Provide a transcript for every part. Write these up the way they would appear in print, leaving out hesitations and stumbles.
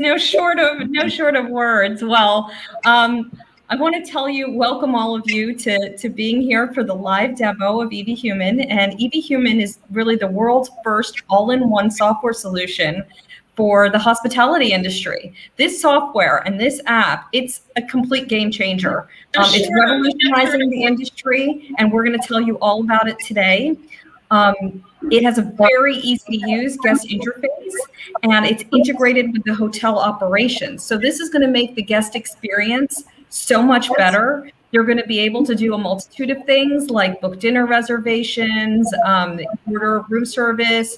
no short of words. Well, I want to tell you, welcome all of you to being here for the live demo of EV Human. And EV Human is really the world's first all-in-one software solution for the hospitality industry. This software and this app, it's a complete game changer. It's revolutionizing the industry, and we're going to tell you all about it today. It has a very easy to use guest interface, and it's integrated with the hotel operations. So this is going to make the guest experience so much better. You're going to be able to do a multitude of things like book dinner reservations, order room service,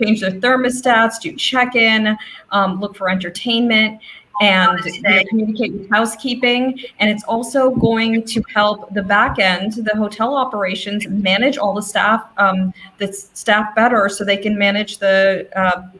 change their thermostats, do check-in, look for entertainment, and communicate with housekeeping. And it's also going to help the back end, the hotel operations, manage all the staff better, so they can manage the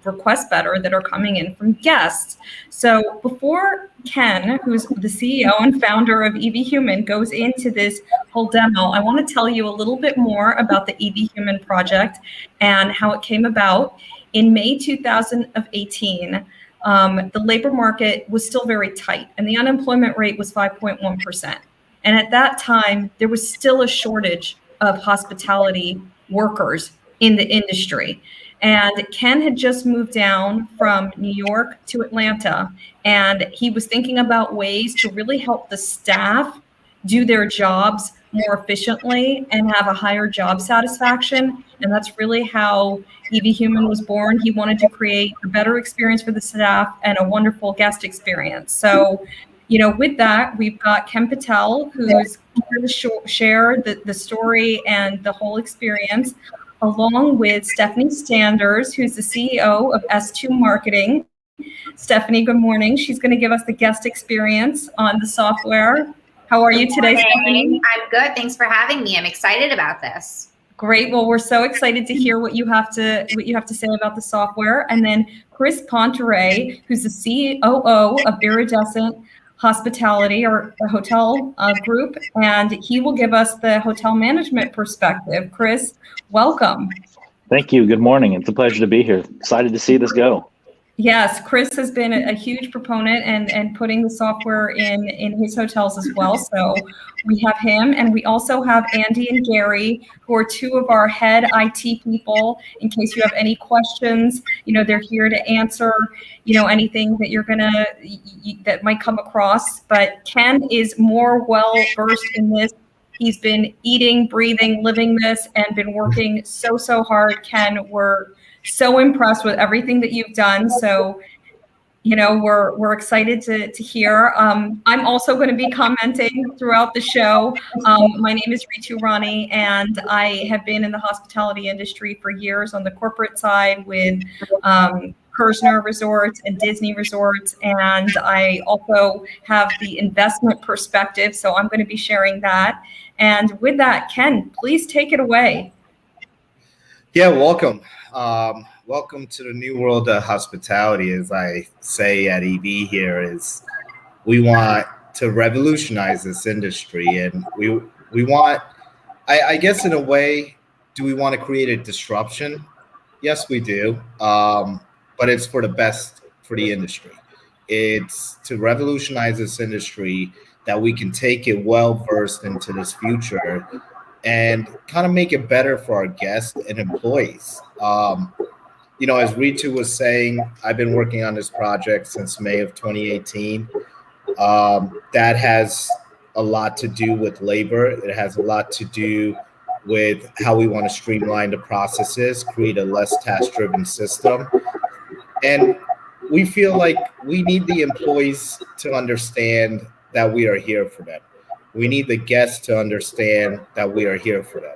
requests better that are coming in from guests. So before Ken, who's the CEO and founder of EV Human, goes into this whole demo, I want to tell you a little bit more about the EV Human project and how it came about. In May 2018, the labor market was still very tight, and the unemployment rate was 5.1%. And at that time, there was still a shortage of hospitality workers in the industry. And Ken had just moved down from New York to Atlanta, and he was thinking about ways to really help the staff do their jobs more efficiently and have a higher job satisfaction. And that's really how EV Human was born. He wanted to create a better experience for the staff and a wonderful guest experience. So, with that, we've got Ken Patel, who's here to share the story and the whole experience, along with Stephanie Standers, who's the CEO of S2 Marketing. Stephanie, good morning. She's going to give us the guest experience on the software. How are you today, Stephanie? I'm good. Thanks for having me. I'm excited about this. Great. Well, we're so excited to hear what you have to say about the software. And then Chris Pontere, who's the COO of Iridescent Hospitality, or a hotel group, and he will give us the hotel management perspective. Chris, welcome. Thank you. Good morning. It's a pleasure to be here. Excited to see this go. Yes, Chris has been a huge proponent and putting the software in his hotels as well. So we have him, and we also have Andy and Gary, who are two of our head IT people. In case you have any questions, they're here to answer, anything that that might come across. But Ken is more well versed in this. He's been eating, breathing, living this, and been working so hard. Ken, we're so impressed with everything that you've done. So, we're excited to hear. I'm also going to be commenting throughout the show. My name is Ritu Rani, and I have been in the hospitality industry for years on the corporate side with Kersner Resorts and Disney Resorts. And I also have the investment perspective. So I'm going to be sharing that. And with that, Ken, please take it away. Yeah, welcome. Welcome to the new world of hospitality. As I say at EV here, is we want to revolutionize this industry, and we want, I guess in a way, do we want to create a disruption? Yes, we do. But it's for the best for the industry. It's to revolutionize this industry, that we can take it well versed into this future and kind of make it better for our guests and employees. As Ritu was saying, I've been working on this project since May of 2018. That has a lot to do with labor. It has a lot to do with how we want to streamline the processes, create a less task-driven system. And we feel like we need the employees to understand that we are here for them. We need the guests to understand that we are here for them.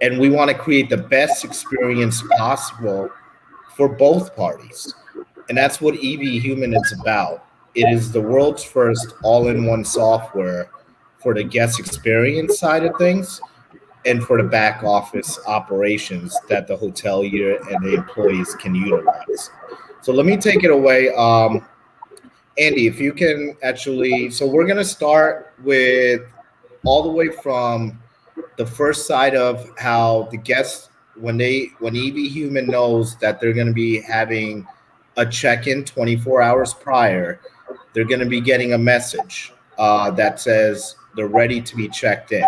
And we want to create the best experience possible for both parties. And that's what EV Human is about. It is the world's first all-in-one software for the guest experience side of things and for the back office operations that the hotelier and the employees can utilize. So let me take it away. Andy, if you can actually, so we're going to start with all the way from the first side of how the guests, when EV Human knows that they're going to be having a check-in 24 hours prior, they're going to be getting a message that says they're ready to be checked in.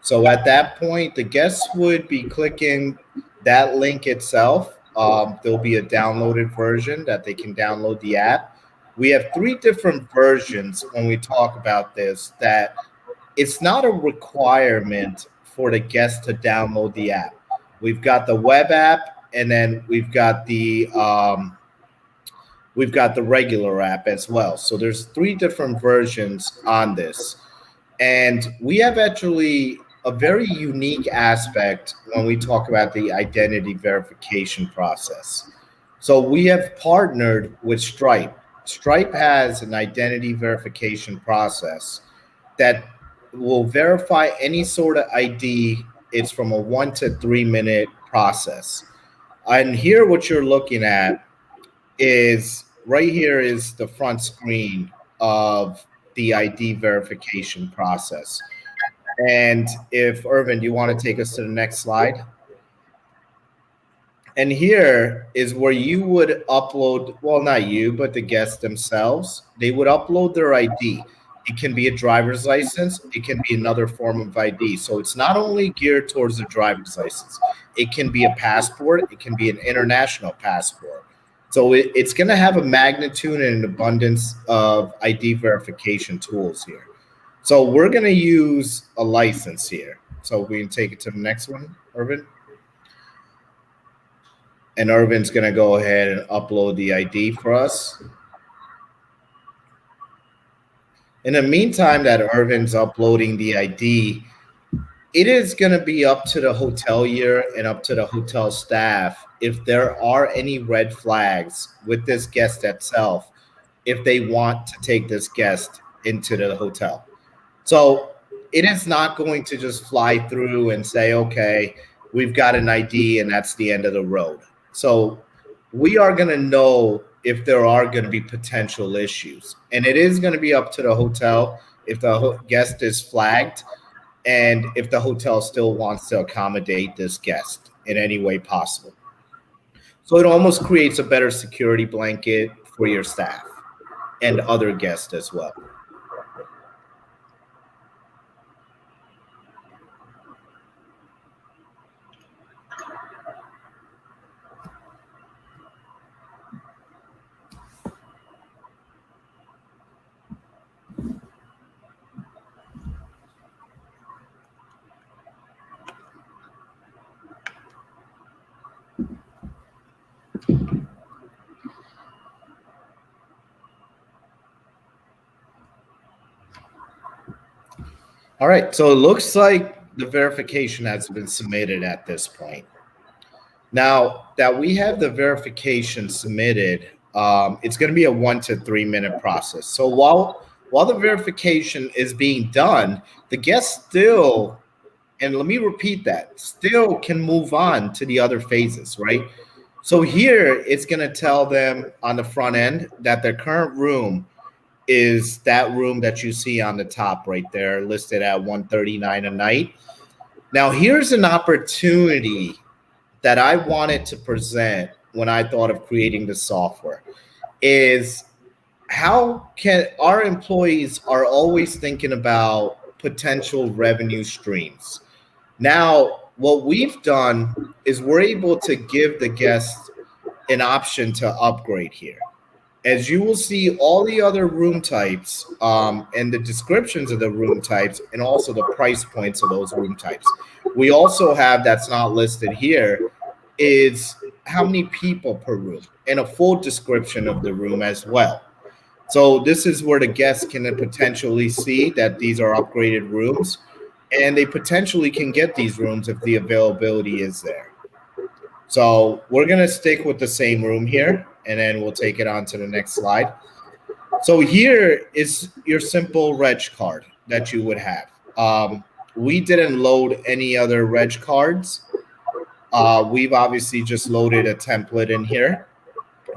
So at that point, the guests would be clicking that link itself. There'll be a downloaded version that they can download the app. We have 3 different versions when we talk about this, that it's not a requirement for the guest to download the app. We've got the web app, and then we've got the regular app as well. So there's 3 different versions on this. And we have actually a very unique aspect when we talk about the identity verification process. So we have partnered with Stripe. Stripe has an identity verification process that will verify any sort of ID. It's from a 1 to 3 minute process. And here, what you're looking at is right here is the front screen of the ID verification process. And if Irvin, do you want to take us to the next slide? And here is where you would upload, well, not you, but the guests themselves. They would upload their ID. It can be a driver's license. It can be another form of ID. So it's not only geared towards the driver's license. It can be a passport. It can be an international passport. So it's going to have a magnitude and an abundance of ID verification tools here. So we're going to use a license here. So we can take it to the next one, Irvin. And Irvin's going to go ahead and upload the ID for us. In the meantime that Irvin's uploading the ID, it is going to be up to the hotelier and up to the hotel staff if there are any red flags with this guest itself, if they want to take this guest into the hotel. So it is not going to just fly through and say, okay, we've got an ID and that's the end of the road. So we are going to know if there are going to be potential issues. And it is going to be up to the hotel if the guest is flagged and if the hotel still wants to accommodate this guest in any way possible. So it almost creates a better security blanket for your staff and other guests as well. All right, so it looks like the verification has been submitted at this point. Now that we have the verification submitted, it's going to be a 1 to 3 minute process. So while the verification is being done, the guest still, and let me repeat that, still can move on to the other phases, right? So here it's going to tell them on the front end that their current room is that room that you see on the top right there, listed at $139 a night. Now, here's an opportunity that I wanted to present when I thought of creating the software, is how can our employees are always thinking about potential revenue streams. Now, what we've done is we're able to give the guests an option to upgrade here. As you will see, all the other room types and the descriptions of the room types and also the price points of those room types. We also have, that's not listed here, is how many people per room and a full description of the room as well. So this is where the guests can potentially see that these are upgraded rooms, and they potentially can get these rooms if the availability is there. So we're going to stick with the same room here, and then we'll take it on to the next slide. So here is your simple reg card that you would have. We didn't load any other reg cards. We've obviously just loaded a template in here,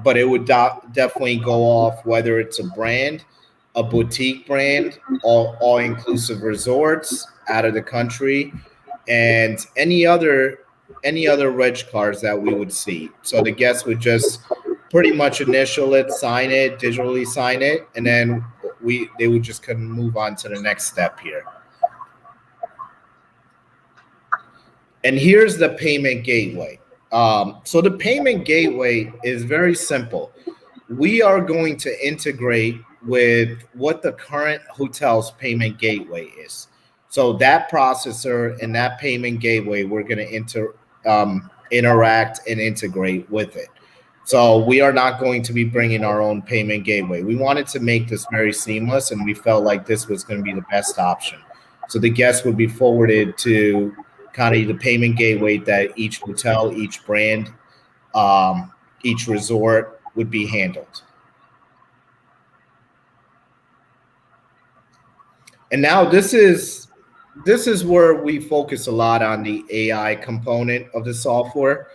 but it would definitely go off whether it's a brand, a boutique brand, all-inclusive resorts out of the country, and any other reg cards that we would see. So the guests would just pretty much initial it, sign it, digitally sign it, and then they would just kind of move on to the next step here. And here's the payment gateway. So the payment gateway is very simple. We are going to integrate with what the current hotel's payment gateway is. So that processor and that payment gateway, we're going to interact and integrate with it. So we are not going to be bringing our own payment gateway. We wanted to make this very seamless, and we felt like this was going to be the best option. So the guests would be forwarded to kind of the payment gateway that each hotel, each brand, each resort would be handled. And now this is where we focus a lot on the AI component of the software.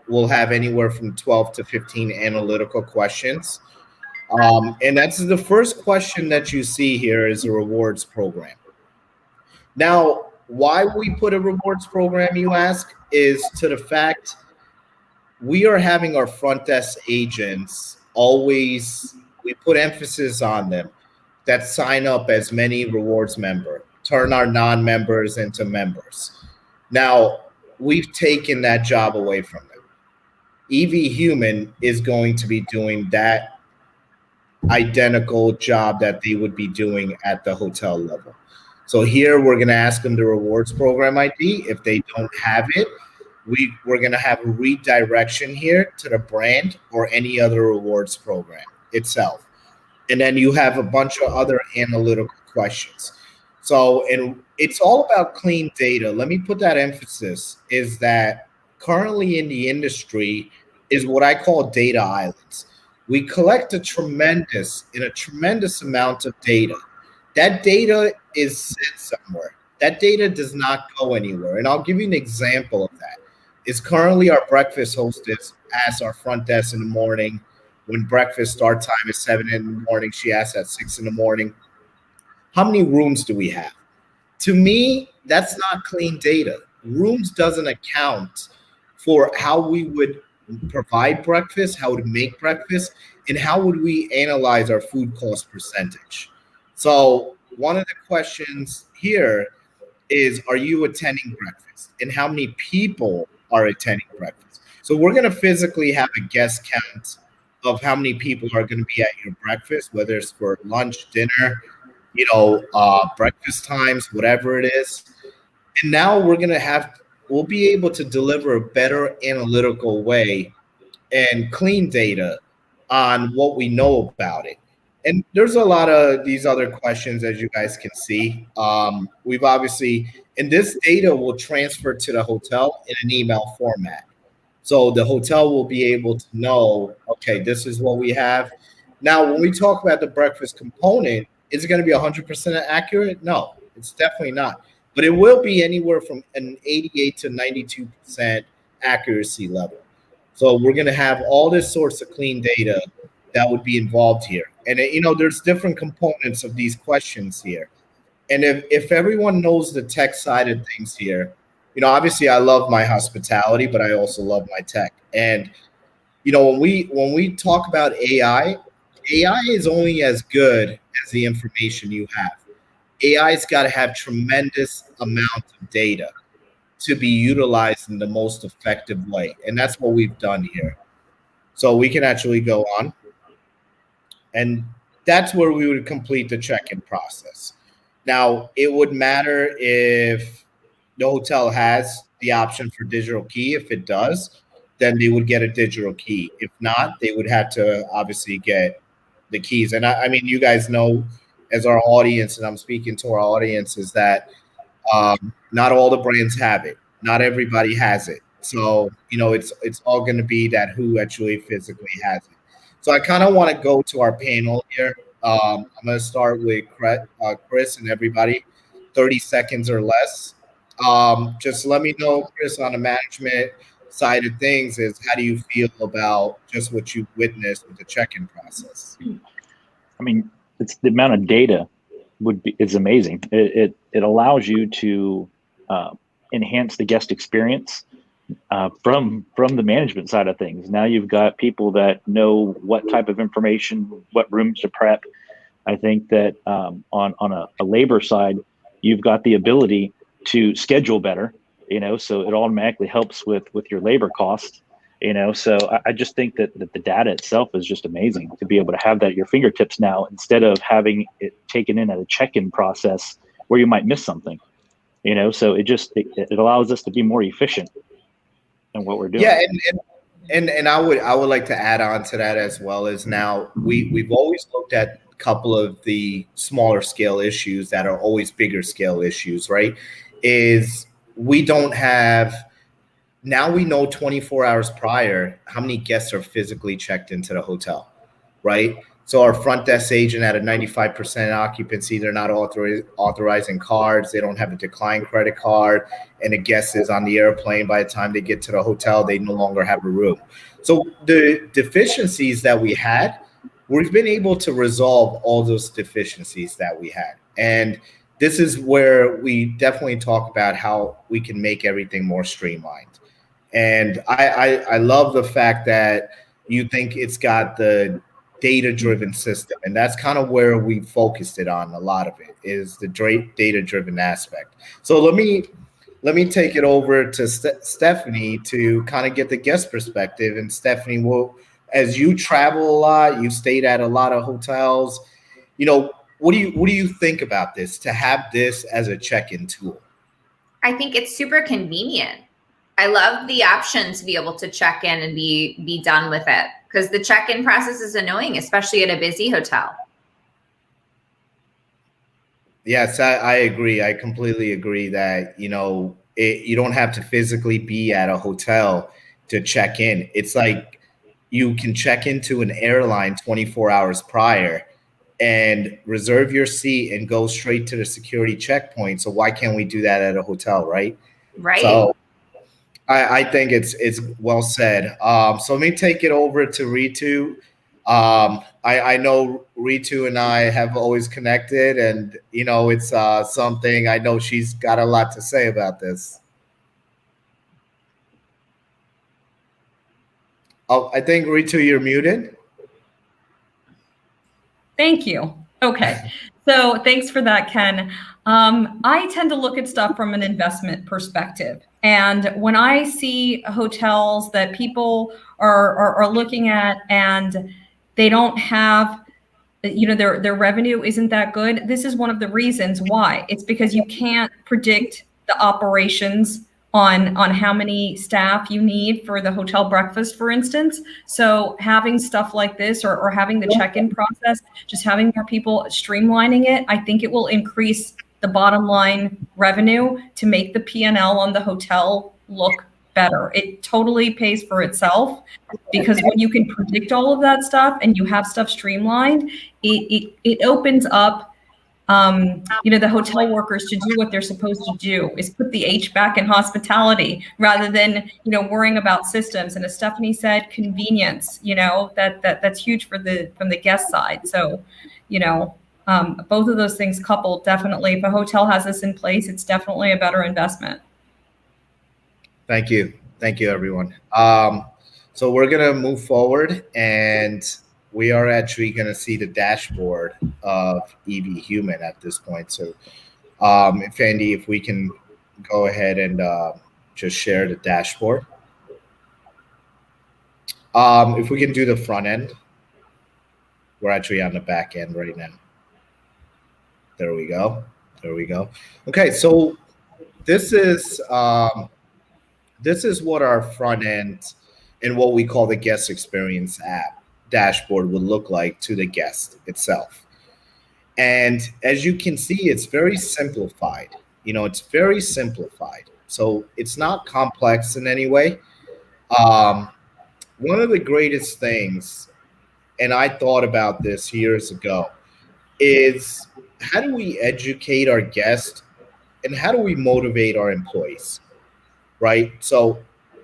We'll have anywhere from 12 to 15 analytical questions. And that's the first question that you see here is a rewards program. Now, why we put a rewards program, you ask, is to the fact we are having our front desk agents always, we put emphasis on them that sign up as many rewards members, turn our non-members into members. Now, we've taken that job away from them. EV Human is going to be doing that identical job that they would be doing at the hotel level. So here we're going to ask them the rewards program ID. If they don't have it, we're going to have a redirection here to the brand or any other rewards program itself. And then you have a bunch of other analytical questions. So, and it's all about clean data. Let me put that emphasis is that currently in the industry is what I call data islands. We collect a tremendous amount of data. That data is set somewhere. That data does not go anywhere. And I'll give you an example of that. Is currently our breakfast hostess asks our front desk in the morning when breakfast start time is 7 in the morning. She asks at 6 in the morning, how many rooms do we have? To me, that's not clean data. Rooms doesn't account for how we would provide breakfast, how to make breakfast, and how would we analyze our food cost percentage. So one of the questions here is, are you attending breakfast? And how many people are attending breakfast? So we're going to physically have a guest count of how many people are going to be at your breakfast, whether it's for lunch, dinner, breakfast times, whatever it is. And now we'll be able to deliver a better analytical way and clean data on what we know about it. And there's a lot of these other questions, as you guys can see. We've obviously, and this data will transfer to the hotel in an email format. So the hotel will be able to know, okay, this is what we have. Now, when we talk about the breakfast component, is it going to be 100% accurate? No, it's definitely not. But it will be anywhere from an 88 to 92% accuracy level. So we're going to have all this sorts of clean data that would be involved here. And, there's different components of these questions here. And if everyone knows the tech side of things here, obviously I love my hospitality, but I also love my tech. And, when we talk about AI is only as good as the information you have. AI's got to have tremendous amount of data to be utilized in the most effective way. And that's what we've done here. So we can actually go on. And that's where we would complete the check-in process. Now, it would matter if the hotel has the option for digital key. If it does, then they would get a digital key. If not, they would have to obviously get the keys. And I mean, you guys know as our audience, and I'm speaking to our audience, is that not all the brands have it. Not everybody has it. So, it's all going to be that who actually physically has it. So I kind of want to go to our panel here. I'm going to start with Chris and everybody, 30 seconds or less. Just let me know, Chris, on the management side of things, is how do you feel about just what you witnessed with the check-in process? I mean, it's the amount of data is amazing. It allows you to enhance the guest experience. from the management side of things. Now you've got people that know what type of information, what rooms to prep. I think that on a labor side, you've got the ability to schedule better, so it automatically helps with your labor costs, So I just think that the data itself is just amazing to be able to have that at your fingertips now, instead of having it taken in at a check-in process where you might miss something, So it allows us to be more efficient in what we're doing. Yeah, and I would like to add on to that as well. As now we've always looked at a couple of the smaller scale issues that are always bigger scale issues, right? Is we don't have, now we know 24 hours prior how many guests are physically checked into the hotel, right? So our front desk agent at a 95% occupancy, they're not authorizing cards. They don't have a declined credit card, and a guest is on the airplane. By the time they get to the hotel, they no longer have a room. So the deficiencies that we had, we've been able to resolve all those deficiencies that we had. And this is where we definitely talk about how we can make everything more streamlined. And I love the fact that you think it's got the data-driven system, and that's kind of where we focused it on. A lot of it is the data-driven aspect. So let me take it over to Stephanie to kind of get the guest perspective. And Stephanie, as you travel a lot, you've stayed at a lot of hotels, what do you think about this, to have this as a check-in tool? I think it's super convenient. I love the option to be able to check in and be done with it, because the check-in process is annoying, especially at a busy hotel. Yes, I agree. I completely agree that, you don't have to physically be at a hotel to check in. It's like you can check into an airline 24 hours prior and reserve your seat and go straight to the security checkpoint. So why can't we do that at a hotel, right? Right. So I think it's well said. So let me take it over to Ritu. I know Ritu and I have always connected, and it's something I know she's got a lot to say about this. Oh, I think Ritu, you're muted. Thank you. Okay. So thanks for that, Ken. I tend to look at stuff from an investment perspective. And when I see hotels that people are looking at and they don't have, their revenue isn't that good, this is one of the reasons why. It's because you can't predict the operations on how many staff you need for the hotel breakfast, for instance. So having stuff like this, or having the check-in process, just having more people, streamlining it, I think it will increase the bottom line revenue to make the P&L on the hotel look better. It totally pays for itself, because when you can predict all of that stuff and you have stuff streamlined, it opens up the hotel workers to do what they're supposed to do, is put the H back in hospitality, rather than, worrying about systems. And as Stephanie said, convenience, that's huge from the guest side. So, both of those things coupled, definitely, if a hotel has this in place, it's definitely a better investment. Thank you, everyone. So we're gonna move forward, and we are actually going to see the dashboard of EV Human at this point. So, if Andy, if we can go ahead and just share the dashboard. If we can do the front end, we're actually on the back end right now. There we go. Okay, so this is what our front end and what we call the guest experience app dashboard would look like to the guest itself. And as you can see, it's very simplified. So it's not complex in any way. One of the greatest things, and I thought about this years ago, is how do we educate our guests and how do we motivate our employees, right? So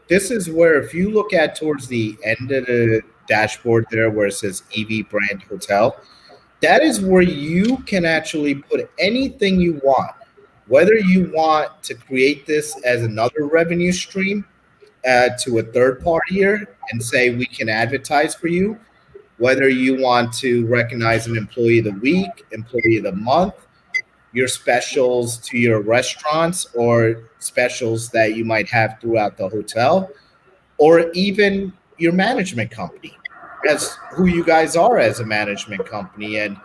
this is where, if you look at towards the end of the dashboard there where it says EV Brand Hotel, that is where you can actually put anything you want, whether you want to create this as another revenue stream, to a third party here and say we can advertise for you, whether you want to recognize an employee of the week, employee of the month, your specials to your restaurants or specials that you might have throughout the hotel, or even your management company, as who you guys are as a management company and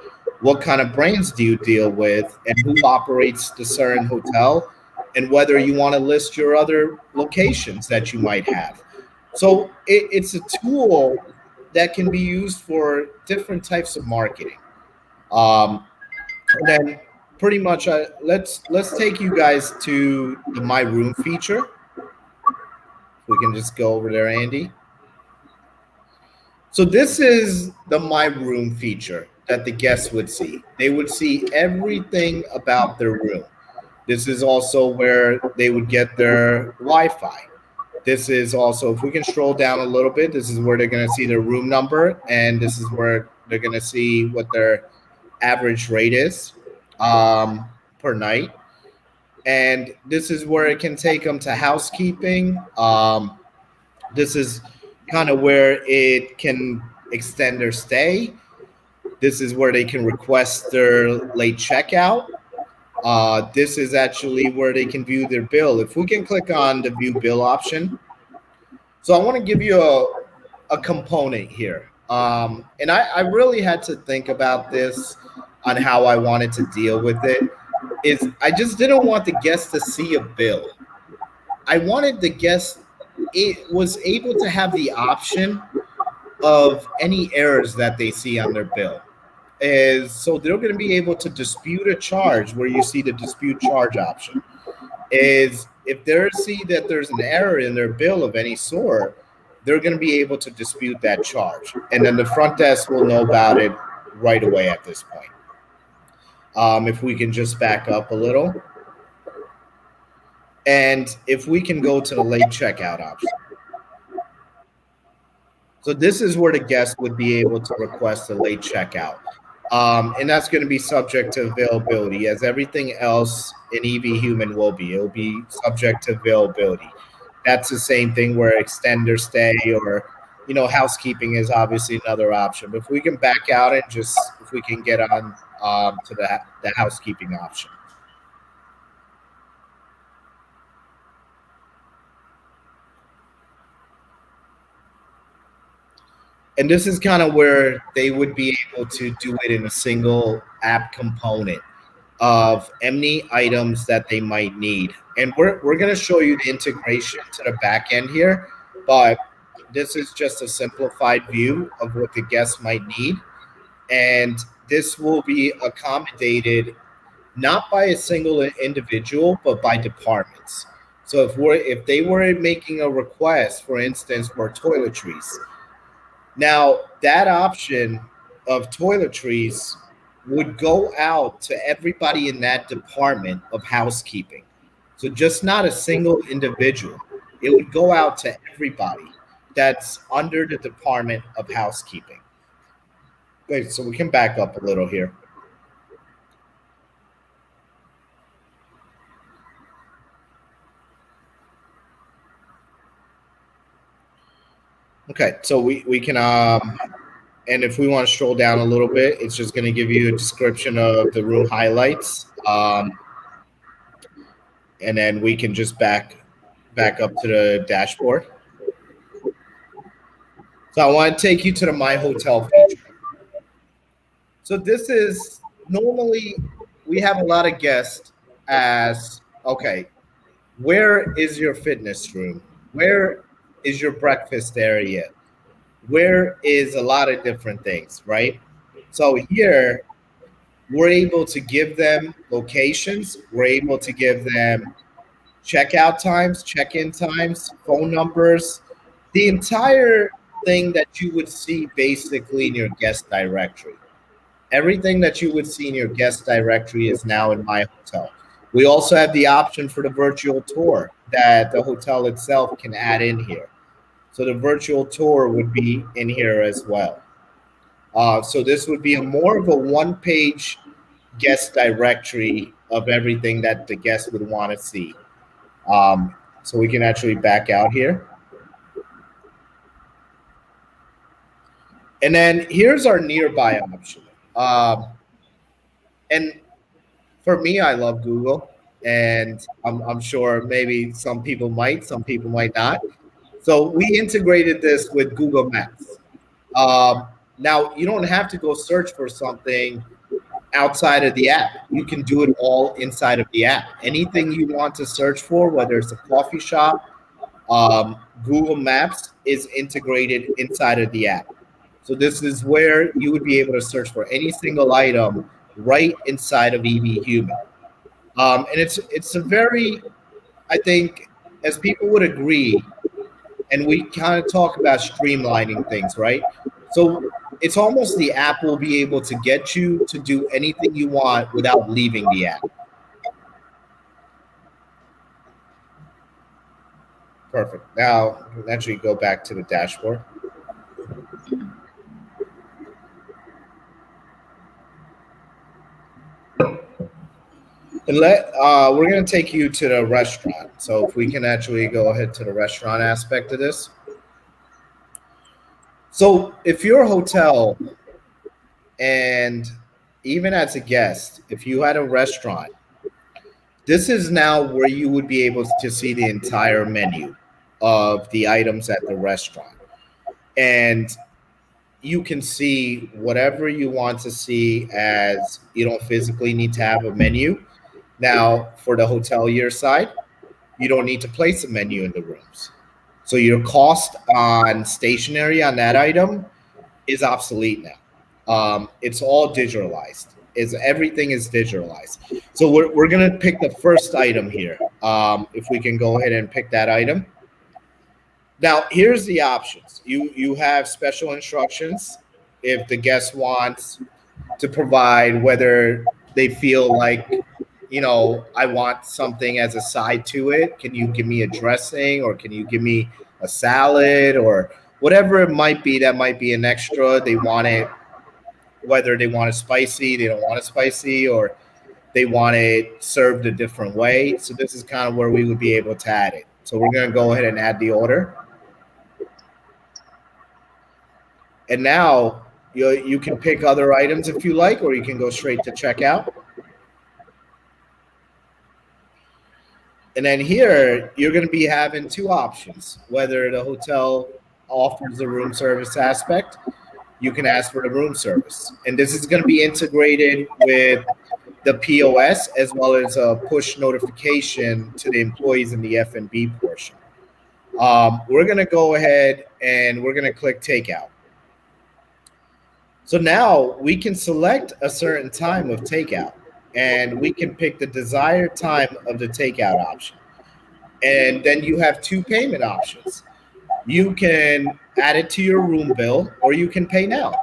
what kind of brands do you deal with and who operates the certain hotel, and whether you want to list your other locations that you might have. So it's a tool that can be used for different types of marketing. And then pretty much let's take you guys to the my room feature. We can just go over there, Andy. So this is the My Room feature that the guests would see. They would see everything about their room. This is also where they would get their Wi-Fi. This is also, if we can scroll down a little bit, this is where they're going to see their room number, and this is where they're going to see what their average rate is per night. And this is where it can take them to housekeeping. This is kind of where it can extend their stay. This is where they can request their late checkout. This is actually where they can view their bill. If we can click on the view bill option. So I want to give you a component here. And I really had to think about this on how I wanted to deal with it. Is I just didn't want the guest to see a bill. I wanted the guest it was able to have the option of any errors that they see on their bill. Is so they're going to be able to dispute a charge where you see the dispute charge option. Is if they see that there's an error in their bill of any sort, they're going to be able to dispute that charge. And then the front desk will know about it right away at this point. If we can just back up a little. And if we can go to the late checkout option. So this is where the guest would be able to request a late checkout. And that's going to be subject to availability, as everything else in EV Human will be. It'll be subject to availability. That's the same thing where extend their stay or, housekeeping is obviously another option. But if we can back out and just, if we can get on to the housekeeping option. And this is kind of where they would be able to do it in a single app component of any items that they might need. And we're going to show you the integration to the back end here, but this is just a simplified view of what the guests might need. And this will be accommodated not by a single individual, but by departments. So if they were making a request, for instance, for toiletries, now, that option of toiletries would go out to everybody in that department of housekeeping. So just not a single individual. It would go out to everybody that's under the department of housekeeping. Okay, so we can back up a little here. Okay, so we can and if we want to scroll down a little bit, it's just going to give you a description of the room highlights, and then we can just back up to the dashboard. So I want to take you to the My Hotel feature. So this is normally we have a lot of guests ask, okay, where is your fitness room? Where is your breakfast area? Where is a lot of different things, right? So here, we're able to give them locations. We're able to give them checkout times, check-in times, phone numbers, the entire thing that you would see basically in your guest directory. Everything that you would see in your guest directory is now in My Hotel. We also have the option for the virtual tour that the hotel itself can add in here. So the virtual tour would be in here as well. So this would be more of a one-page guest directory of everything that the guest would want to see. So we can actually back out here. And then here's our nearby option. And for me, I love Google, and I'm sure maybe some people might not. So we integrated this with Google Maps. Now you don't have to go search for something outside of the app. You can do it all inside of the app. Anything you want to search for, whether it's a coffee shop, Google Maps is integrated inside of the app. So this is where you would be able to search for any single item right inside of EV Human. And it's a very, I think, as people would agree, and we kind of talk about streamlining things, right? So it's almost the app will be able to get you to do anything you want without leaving the app. Perfect. Now, we can actually go back to the dashboard. And we're going to take you to the restaurant. So if we can actually go ahead to the restaurant aspect of this. So if you're a hotel, and even as a guest, if you had a restaurant, this is now where you would be able to see the entire menu of the items at the restaurant. And you can see whatever you want to see, as you don't physically need to have a menu. Now, for the hotelier side, you don't need to place a menu in the rooms. So your cost on stationery on that item is obsolete now. It's all digitalized. Everything is digitalized. So we're gonna pick the first item here. If we can go ahead and pick that item. Now here's the options. You have special instructions if the guest wants to provide, whether they feel like, I want something as a side to it. Can you give me a dressing, or can you give me a salad, or whatever it might be that might be an extra? They want it, whether they want it spicy, they don't want it spicy, or they want it served a different way. So this is kind of where we would be able to add it. So we're going to go ahead and add the order. And now you can pick other items if you like, or you can go straight to checkout. And then here, you're going to be having two options. Whether the hotel offers the room service aspect, you can ask for the room service. And this is going to be integrated with the POS, as well as a push notification to the employees in the F&B portion. We're going to go ahead and we're going to click takeout. So now we can select a certain time of takeout, and we can pick the desired time of the takeout option. And then you have two payment options. You can add it to your room bill, or you can pay now.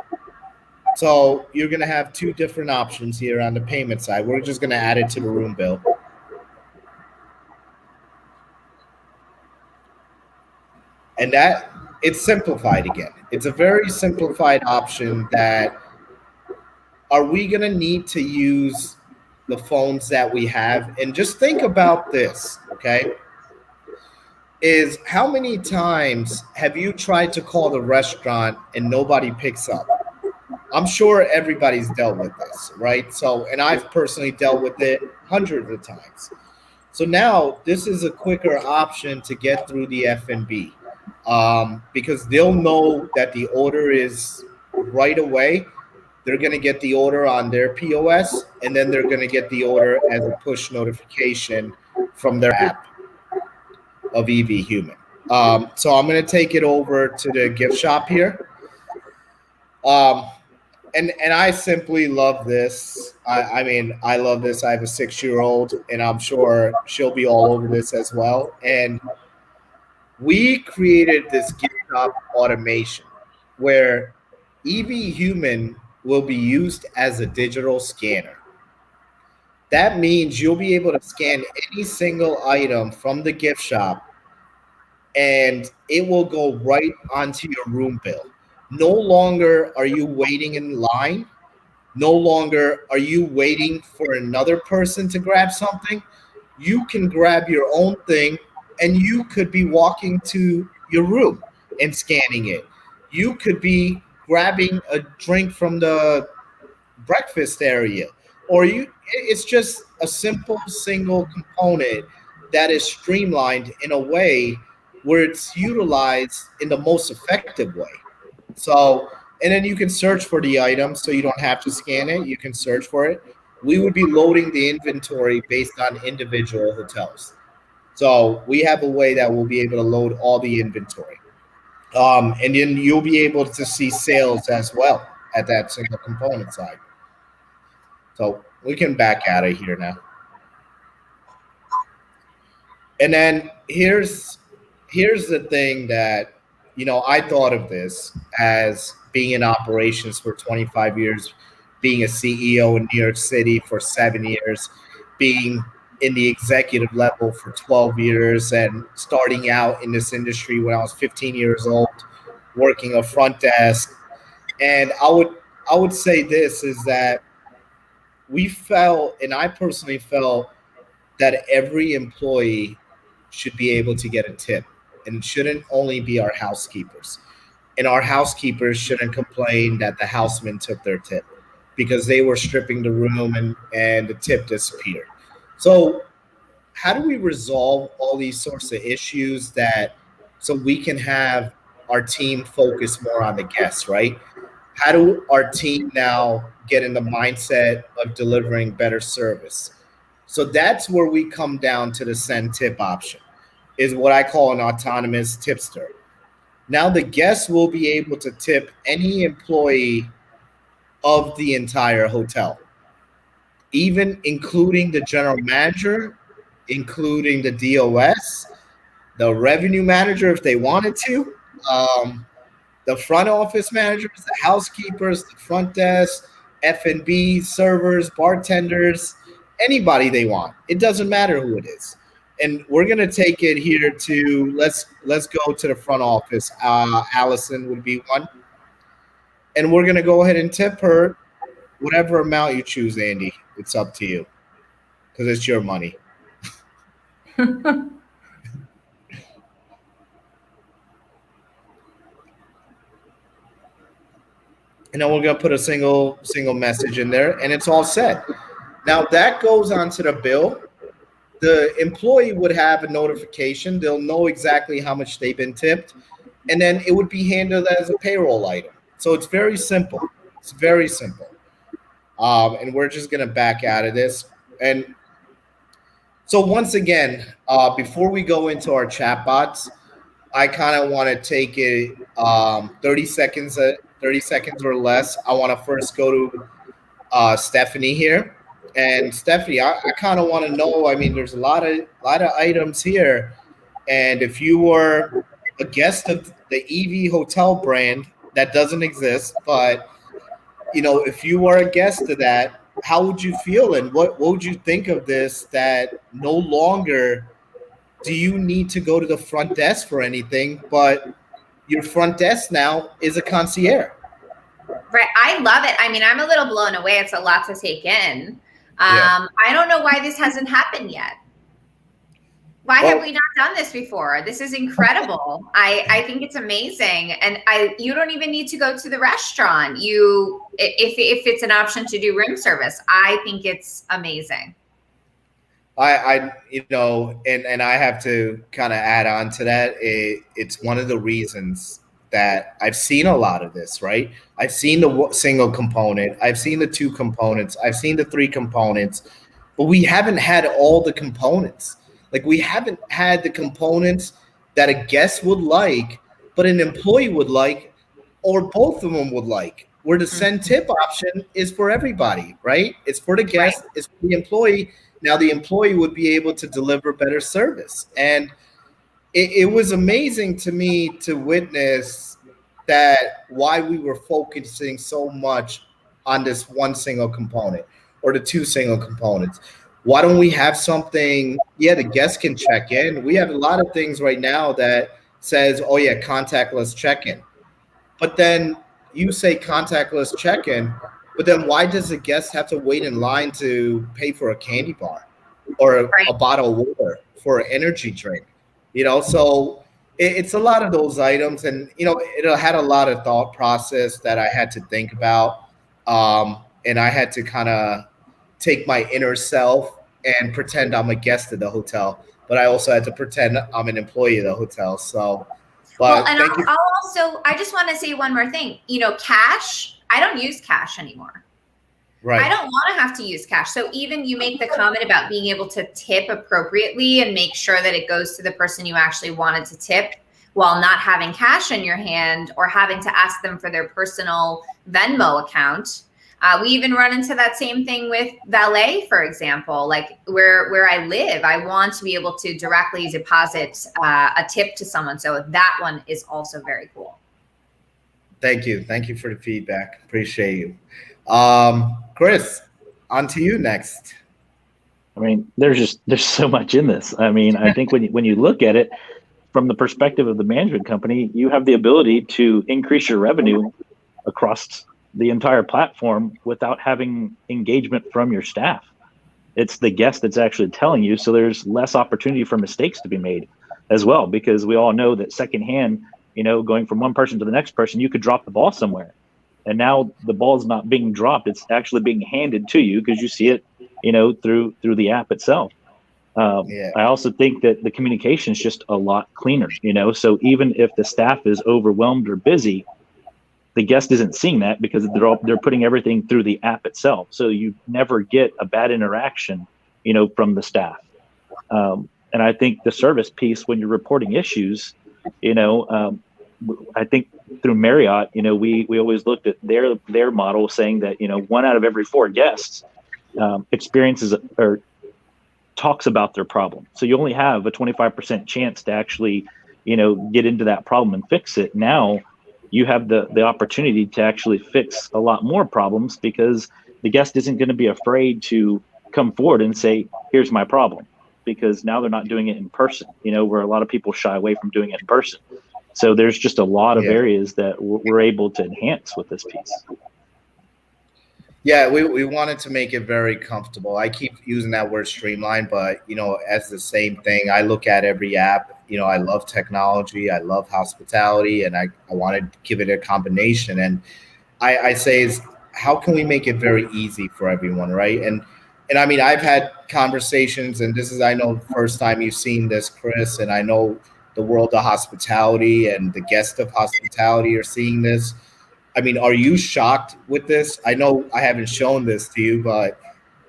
So you're going to have two different options here on the payment side. We're just going to add it to the room bill. And that, it's simplified again. It's a very simplified option that, are we going to need to use the phones that we have? And just think about this, okay? Is how many times have you tried to call the restaurant and nobody picks up? I'm sure everybody's dealt with this, right? So, and I've personally dealt with it hundreds of times. So now this is a quicker option to get through the F&B, because they'll know that the order is right away. They're going to get the order on their POS, and then they're going to get the order as a push notification from their app of EV Human. So I'm going to take it over to the gift shop here. And I simply love this. I mean, I love this. I have a 6-year-old, and I'm sure she'll be all over this as well. And we created this gift shop automation where EV Human will be used as a digital scanner. That means you'll be able to scan any single item from the gift shop, and it will go right onto your room bill. No longer are you waiting in line. No longer are you waiting for another person to grab something. You can grab your own thing, and you could be walking to your room and scanning it. You could be grabbing a drink from the breakfast area, or it's just a simple single component that is streamlined in a way where it's utilized in the most effective way. So, and then you can search for the item, so you don't have to scan it, you can search for it. We would be loading the inventory based on individual hotels. So we have a way that we'll be able to load all the inventory, and then you'll be able to see sales as well at that single component side. So we can back out of here now. And then here's the thing that, I thought of this as being in operations for 25 years, being a CEO in New York City for 7 years, being in the executive level for 12 years, and starting out in this industry when I was 15 years old, working a front desk. And I would say this is that we felt, and I personally felt, that every employee should be able to get a tip, and it shouldn't only be our housekeepers. And our housekeepers shouldn't complain that the houseman took their tip because they were stripping the room and the tip disappeared. So how do we resolve all these sorts of issues that so we can have our team focus more on the guests, right? How do our team now get in the mindset of delivering better service? So that's where we come down to the send tip option, is what I call an autonomous tipster. Now the guest will be able to tip any employee of the entire hotel, even including the general manager, including the DOS, the revenue manager if they wanted to, the front office managers, the housekeepers, the front desk, F&B, servers, bartenders, anybody they want. It doesn't matter who it is. And we're gonna take it here to let's go to the front office. Allison would be one, and we're gonna go ahead and tip her whatever amount you choose, Andy. It's up to you because it's your money. And then we're gonna put a single message in there, and it's all set. Now that goes onto the bill. The employee would have a notification. They'll know exactly how much they've been tipped, and then it would be handled as a payroll item. So it's very simple. It's very simple. And we're just gonna back out of this. And so once again, before we go into our chatbots, I kind of want to take it 30 seconds or less. I want to first go to Stephanie here. And Stephanie, I kind of want to know. I mean, there's a lot of items here, and if you were a guest of the EV Hotel brand, that doesn't exist, but if you were a guest of that, how would you feel, and what would you think of this? That no longer do you need to go to the front desk for anything, but your front desk now is a concierge. Right. I love it. I mean, I'm a little blown away. It's a lot to take in. I don't know why this hasn't happened yet. Why have we not done this before? This is incredible. I think it's amazing. And you don't even need to go to the restaurant. If it's an option to do room service, I think it's amazing. And I have to kind of add on to that. It's one of the reasons that I've seen a lot of this, right? I've seen the single component, I've seen the two components, I've seen the three components, but we haven't had all the components. Like, we haven't had the components that a guest would like, but an employee would like, or both of them would like. Where the send tip option is for everybody, right? It's for the guest, it's for the employee. Now the employee would be able to deliver better service. And it was amazing to me to witness that why we were focusing so much on this one single component or the two single components. Why don't we have something? Yeah, the guest can check in. We have a lot of things right now that says, oh yeah, contactless check-in. But then you say contactless check-in, but then why does the guest have to wait in line to pay for a candy bar or a bottle of water for an energy drink? So it's a lot of those items, and it had a lot of thought process that I had to think about, and I had to kind of take my inner self and pretend I'm a guest of the hotel, but I also had to pretend I'm an employee of the hotel. So, Well, but and thank you. I just want to say one more thing. Cash, I don't use cash anymore. Right. I don't want to have to use cash. So even you make the comment about being able to tip appropriately and make sure that it goes to the person you actually wanted to tip while not having cash in your hand or having to ask them for their personal Venmo account. We even run into that same thing with valet, for example. Like where I live, I want to be able to directly deposit a tip to someone. So that one is also very cool. Thank you. Thank you for the feedback. Appreciate you. Chris, on to you next. I mean, there's so much in this. I mean, I think when you look at it from the perspective of the management company, you have the ability to increase your revenue across the entire platform without having engagement from your staff. It's the guest that's actually telling you, so there's less opportunity for mistakes to be made as well, because we all know that secondhand, going from one person to the next person, you could drop the ball somewhere. And now the ball's not being dropped; it's actually being handed to you because you see it, through the app itself. I also think that the communication is just a lot cleaner. So even if the staff is overwhelmed or busy, the guest isn't seeing that because they're putting everything through the app itself. So you never get a bad interaction, from the staff. And I think the service piece, when you're reporting issues, I think through Marriott, we always looked at their model saying that, 1 out of every 4 guests experiences or talks about their problem. So you only have a 25% chance to actually, get into that problem and fix it. Now you have the opportunity to actually fix a lot more problems because the guest isn't going to be afraid to come forward and say, here's my problem, because now they're not doing it in person, where a lot of people shy away from doing it in person. So there's just a lot of areas that we're able to enhance with this piece. Yeah, we wanted to make it very comfortable. I keep using that word streamlined, but as the same thing, I look at every app. I love technology, I love hospitality, and I want to give it a combination. And I say is, how can we make it very easy for everyone, right? And I mean, I've had conversations, and this is, I know, the first time you've seen this, Chris, and I know the world of hospitality and the guest of hospitality are seeing this. I mean, are you shocked with this? I know I haven't shown this to you, but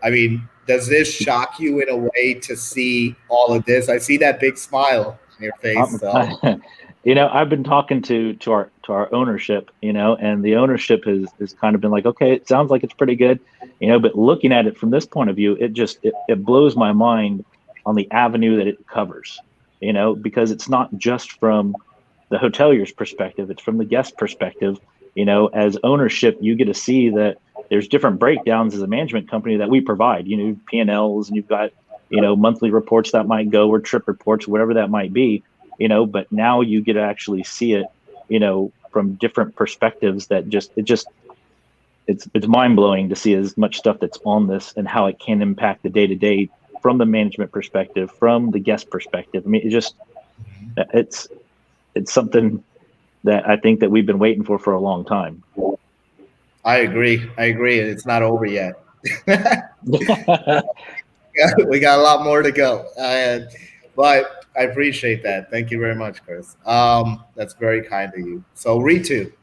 I mean, does this shock you in a way to see all of this? I see that big smile on your face. So. I've been talking to our ownership, and the ownership has kind of been like, okay, it sounds like it's pretty good, but looking at it from this point of view, it blows my mind on the avenue that it covers, because it's not just from the hotelier's perspective, it's from the guest perspective. As ownership, you get to see that there's different breakdowns as a management company that we provide, P&Ls, and you've got, monthly reports that might go, or trip reports, whatever that might be, but now you get to actually see it, from different perspectives that it's mind blowing to see as much stuff that's on this and how it can impact the day-to-day from the management perspective, from the guest perspective. I mean, it's something that I think that we've been waiting for a long time. I agree. It's not over yet. We got a lot more to go. But I appreciate that. Thank you very much, Chris. That's very kind of you. So Ritu,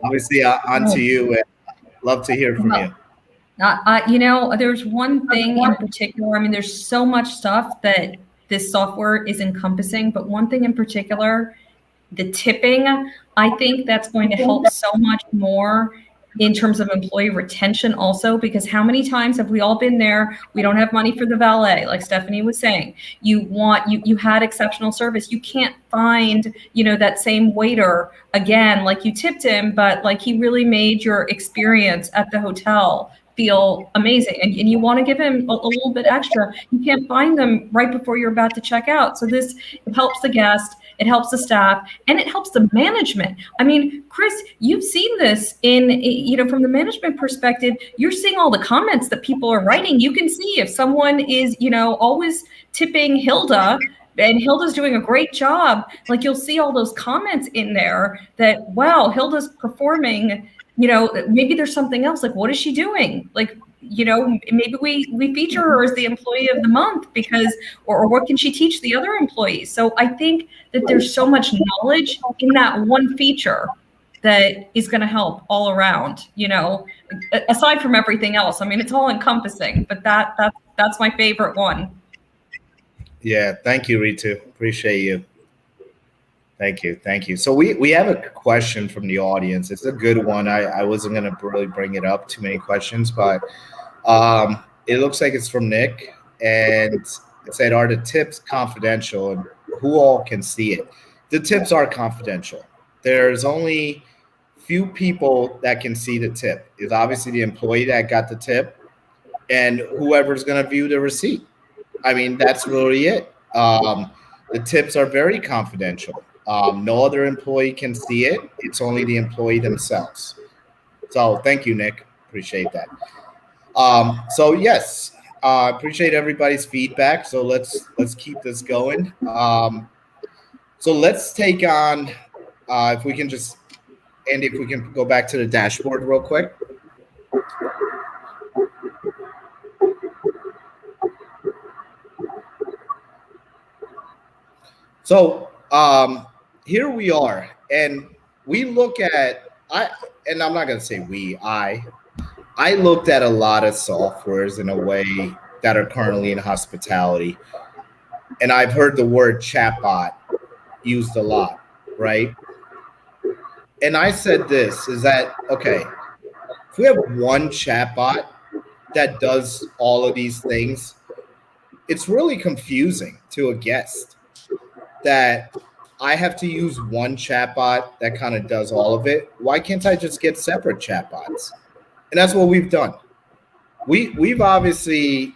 obviously on to you, and love to hear from you. There's one thing in particular. I mean, there's so much stuff that this software is encompassing, but one thing in particular, the tipping, I think that's going to help so much more in terms of employee retention also, because how many times have we all been there? We don't have money for the valet, like Stephanie was saying. You had exceptional service. You can't find, that same waiter again, like you tipped him, but like he really made your experience at the hotel feel amazing, and you want to give him a little bit extra. You can't find them right before you're about to check out. So it helps the guest, it helps the staff, and it helps the management. I mean, Chris, you've seen this from the management perspective. You're seeing all the comments that people are writing. You can see if someone is, always tipping Hilda, and Hilda's doing a great job. Like you'll see all those comments in there that, wow, Hilda's performing, maybe there's something else. Like, what is she doing? Like, maybe we feature her as the employee of the month because, or what can she teach the other employees? So I think that there's so much knowledge in that one feature that is going to help all around, aside from everything else. I mean, it's all encompassing, but that's my favorite one. Yeah, thank you, Ritu. Appreciate you. Thank you. So we have a question from the audience. It's a good one. I wasn't going to really bring it up, too many questions, but it looks like it's from Nick, and it said, are the tips confidential and who all can see it? The tips are confidential. There's only few people that can see the tip. It's obviously the employee that got the tip and whoever's going to view the receipt. I mean, that's really it. The tips are very confidential. No other employee can see it. It's only the employee themselves. So thank you, Nick. Appreciate that. So yes, appreciate everybody's feedback. So let's keep this going. So let's take on, if we can just, Andy, if we can go back to the dashboard real quick. So here we are, and we look at, and I'm not going to say I looked at a lot of softwares in a way that are currently in hospitality, and I've heard the word chatbot used a lot, right? And I said this, is that, okay, if we have one chatbot that does all of these things, it's really confusing to a guest that I have to use one chatbot that kind of does all of it. Why can't I just get separate chatbots? And that's what we've done. We've obviously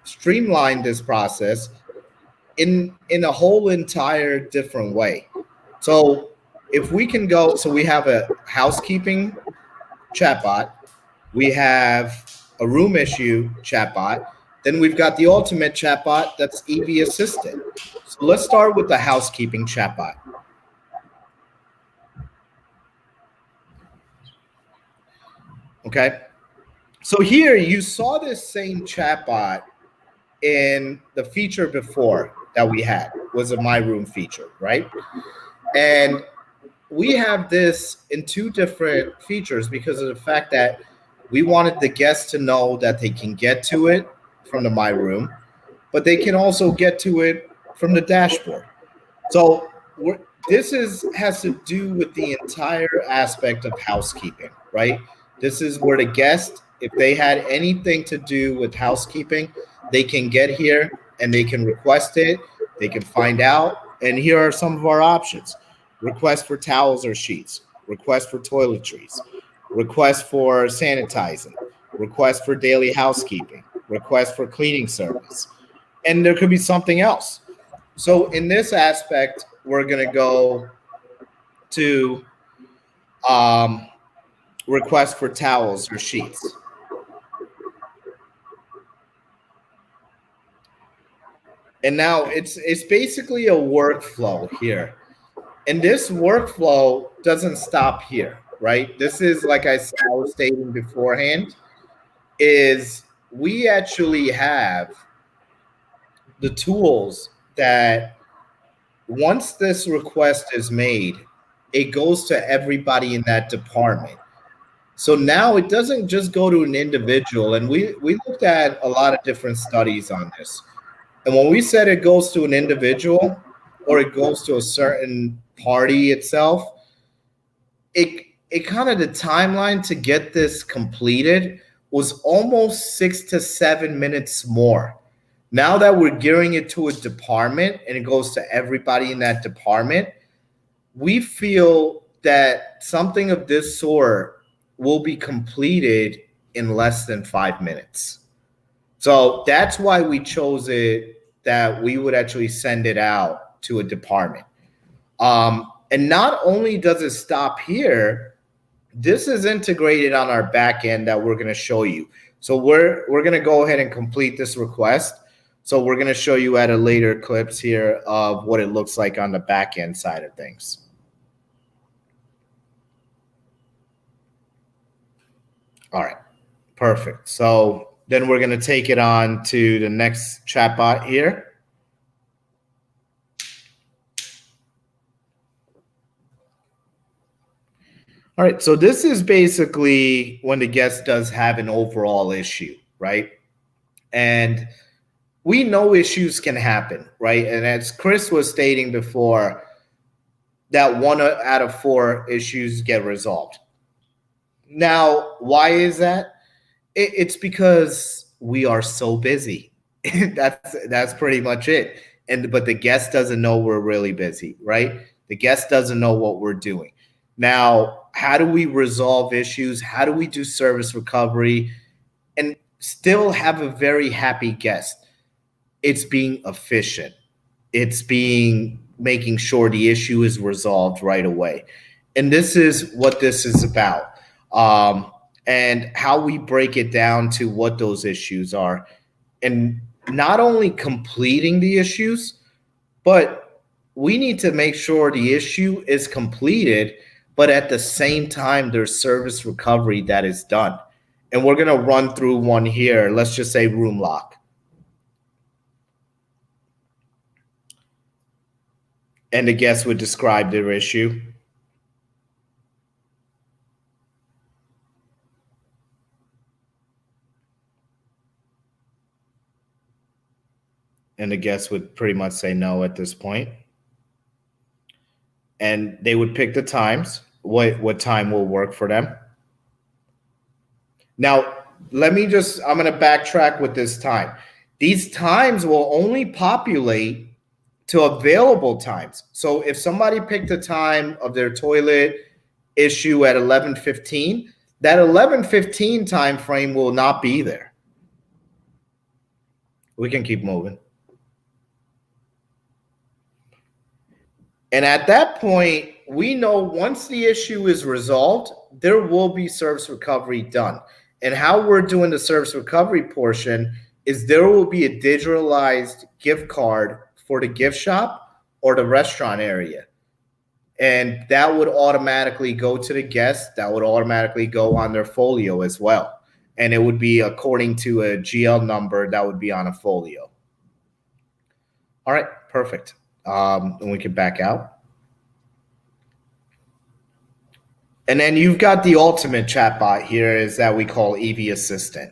streamlined this process in a whole entire different way. So if we can go, so we have a housekeeping chatbot, we have a room issue chatbot, then we've got the ultimate chatbot that's EV assisted. So let's start with the housekeeping chatbot. Okay. So here you saw this same chatbot in the feature before that we had, was a My Room feature, right? And we have this in two different features because of the fact that we wanted the guests to know that they can get to it from the My Room, but they can also get to it from the dashboard. So this has to do with the entire aspect of housekeeping, right? This is where the guest, if they had anything to do with housekeeping, they can get here and they can request it. They can find out. And here are some of our options. Request for towels or sheets, request for toiletries, request for sanitizing, request for daily housekeeping, request for cleaning service. And there could be something else. So in this aspect, we're going to go to request for towels or sheets. And now it's basically a workflow here. And this workflow doesn't stop here, right? This is, like I was stating beforehand, is we actually have the tools that once this request is made, it goes to everybody in that department. So now it doesn't just go to an individual. And we looked at a lot of different studies on this. And when we said it goes to an individual or it goes to a certain party itself, it kind of, the timeline to get this completed was almost 6 to 7 minutes more. Now that we're gearing it to a department and it goes to everybody in that department, we feel that something of this sort will be completed in less than 5 minutes. So that's why we chose it, that we would actually send it out to a department. And not only does it stop here, this is integrated on our back end that we're going to show you. So we're going to go ahead and complete this request. So we're going to show you at a later clips here of what it looks like on the back end side of things. All right, perfect. So then we're going to take it on to the next chatbot here. All right, so this is basically when the guest does have an overall issue, right? And we know issues can happen, right? And as Chris was stating before, that 1 out of 4 issues get resolved. Now, why is that? It's because we are so busy. That's pretty much it. But the guest doesn't know we're really busy, right? The guest doesn't know what we're doing. Now, how do we resolve issues? How do we do service recovery and still have a very happy guest? It's being efficient. It's making sure the issue is resolved right away. And this is what this is about. And how we break it down to what those issues are. And not only completing the issues, but we need to make sure the issue is completed, but at the same time, there's service recovery that is done. And we're going to run through one here. Let's just say room lock. And the guest would describe their issue. And the guest would pretty much say no at this point. And they would pick the times, what time will work for them. Now, I'm going to backtrack with this time. These times will only populate to available times. So if somebody picked the time of their toilet issue at 11:15, that 11:15 time frame will not be there. We can keep moving. And at that point, we know once the issue is resolved, there will be service recovery done. And how we're doing the service recovery portion is there will be a digitalized gift card for the gift shop or the restaurant area. And that would automatically go to the guest. That would automatically go on their folio as well. And it would be according to a GL number that would be on a folio. All right, perfect. And we can back out. And then you've got the ultimate chatbot here is that we call EV Assistant.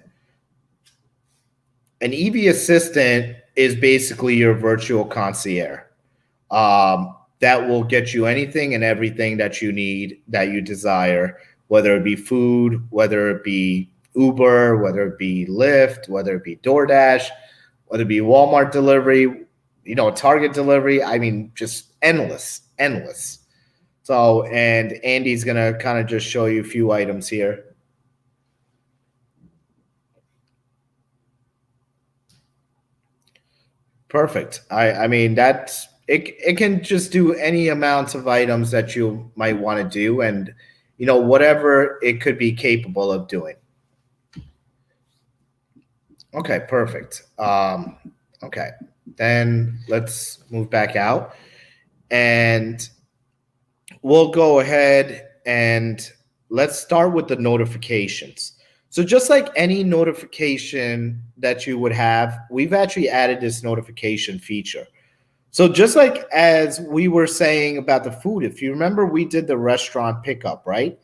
An EV Assistant is basically your virtual concierge that will get you anything and everything that you need, that you desire, whether it be food, whether it be Uber, whether it be Lyft, whether it be DoorDash, whether it be Walmart delivery, Target delivery. I mean, just endless. So, and Andy's going to kind of just show you a few items here. Perfect. I mean, that's it can just do any amounts of items that you might want to do, and whatever it could be capable of doing. Okay, perfect. Okay, then let's move back out, and we'll go ahead and let's start with the notifications. So just like any notification that you would have, we've actually added this notification feature. So just like as we were saying about the food, if you remember, we did the restaurant pickup, right?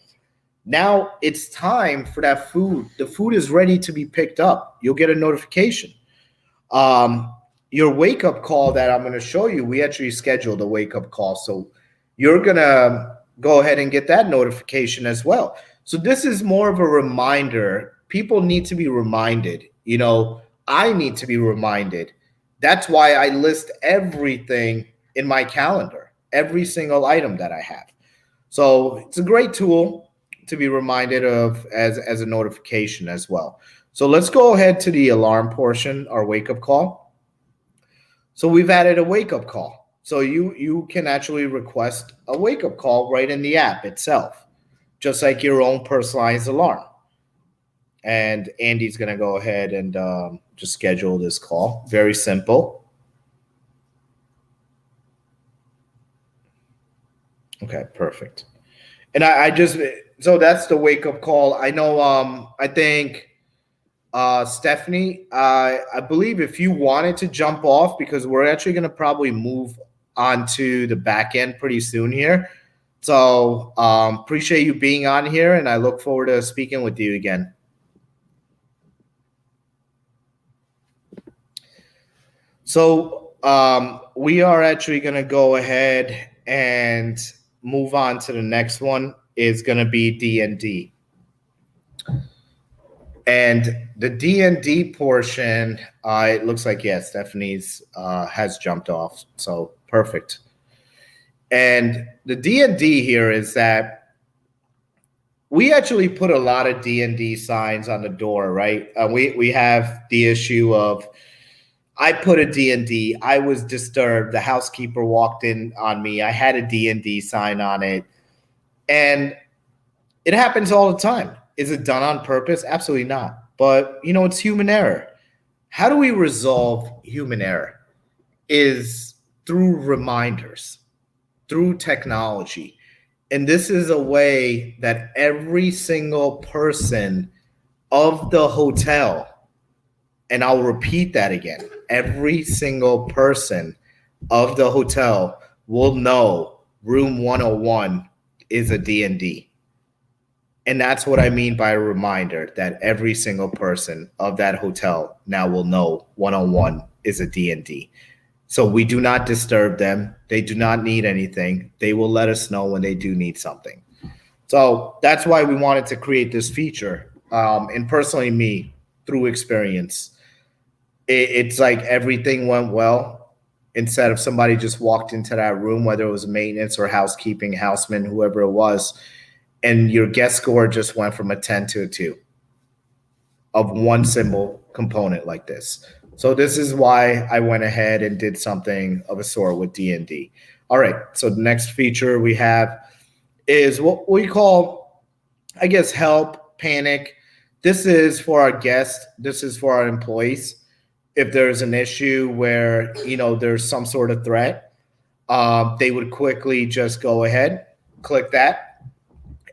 Now it's time for that food. The food is ready to be picked up. You'll get a notification. Your wake-up call that I'm going to show you, we actually scheduled a wake-up call. So you're going to go ahead and get that notification as well. So this is more of a reminder. People need to be reminded. I need to be reminded. That's why I list everything in my calendar, every single item that I have. So it's a great tool to be reminded of as a notification as well. So let's go ahead to the alarm portion, our wake-up call. So we've added a wake-up call. So you can actually request a wake-up call right in the app itself, just like your own personalized alarm. and Andy's going to go ahead and just schedule this call. Very simple. Okay, perfect. And so that's the wake up call. I know, I think, Stephanie, I believe if you wanted to jump off, because we're actually going to probably move on to the back end pretty soon here. So appreciate you being on here, and I look forward to speaking with you again. So we are actually going to go ahead and move on to the next one. Is going to be D&D. And the D&D portion, it looks like, yeah, Stephanie's has jumped off. So perfect. And the D&D here is that we actually put a lot of D&D signs on the door, right? We have the issue of, I put a D&D, I was disturbed, the housekeeper walked in on me, I had a D&D sign on it. And it happens all the time. Is it done on purpose? Absolutely not. But, it's human error. How do we resolve human error? Is through reminders, through technology. And this is a way that every single person of the hotel, and I'll repeat that again, every single person of the hotel will know room 101 is a D&D. And that's what I mean by a reminder, that every single person of that hotel now will know 101 is a D&D. So we do not disturb them. They do not need anything. They will let us know when they do need something. So that's why we wanted to create this feature. And personally, me, through experience, it's like everything went well. Instead of somebody just walked into that room, whether it was maintenance or housekeeping, houseman, whoever it was, and your guest score just went from a 10 to a 2 of one simple component like this. So this is why I went ahead and did something of a sort with D&D. All right, so the next feature we have is what we call, I guess, help, panic. This is for our guests. This is for our employees. If there's an issue where, there's some sort of threat, they would quickly just go ahead, click that,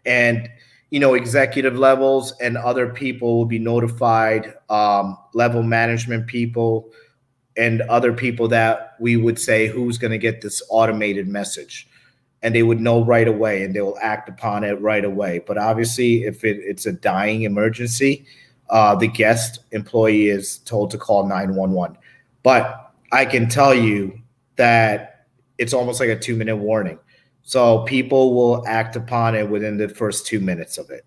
and executive levels and other people will be notified, level management people and other people that we would say who's going to get this automated message, and they would know right away and they will act upon it right away. But obviously, if it's a dying emergency, the guest employee is told to call 911. But I can tell you that it's almost like a 2-minute warning. So people will act upon it within the first 2 minutes of it.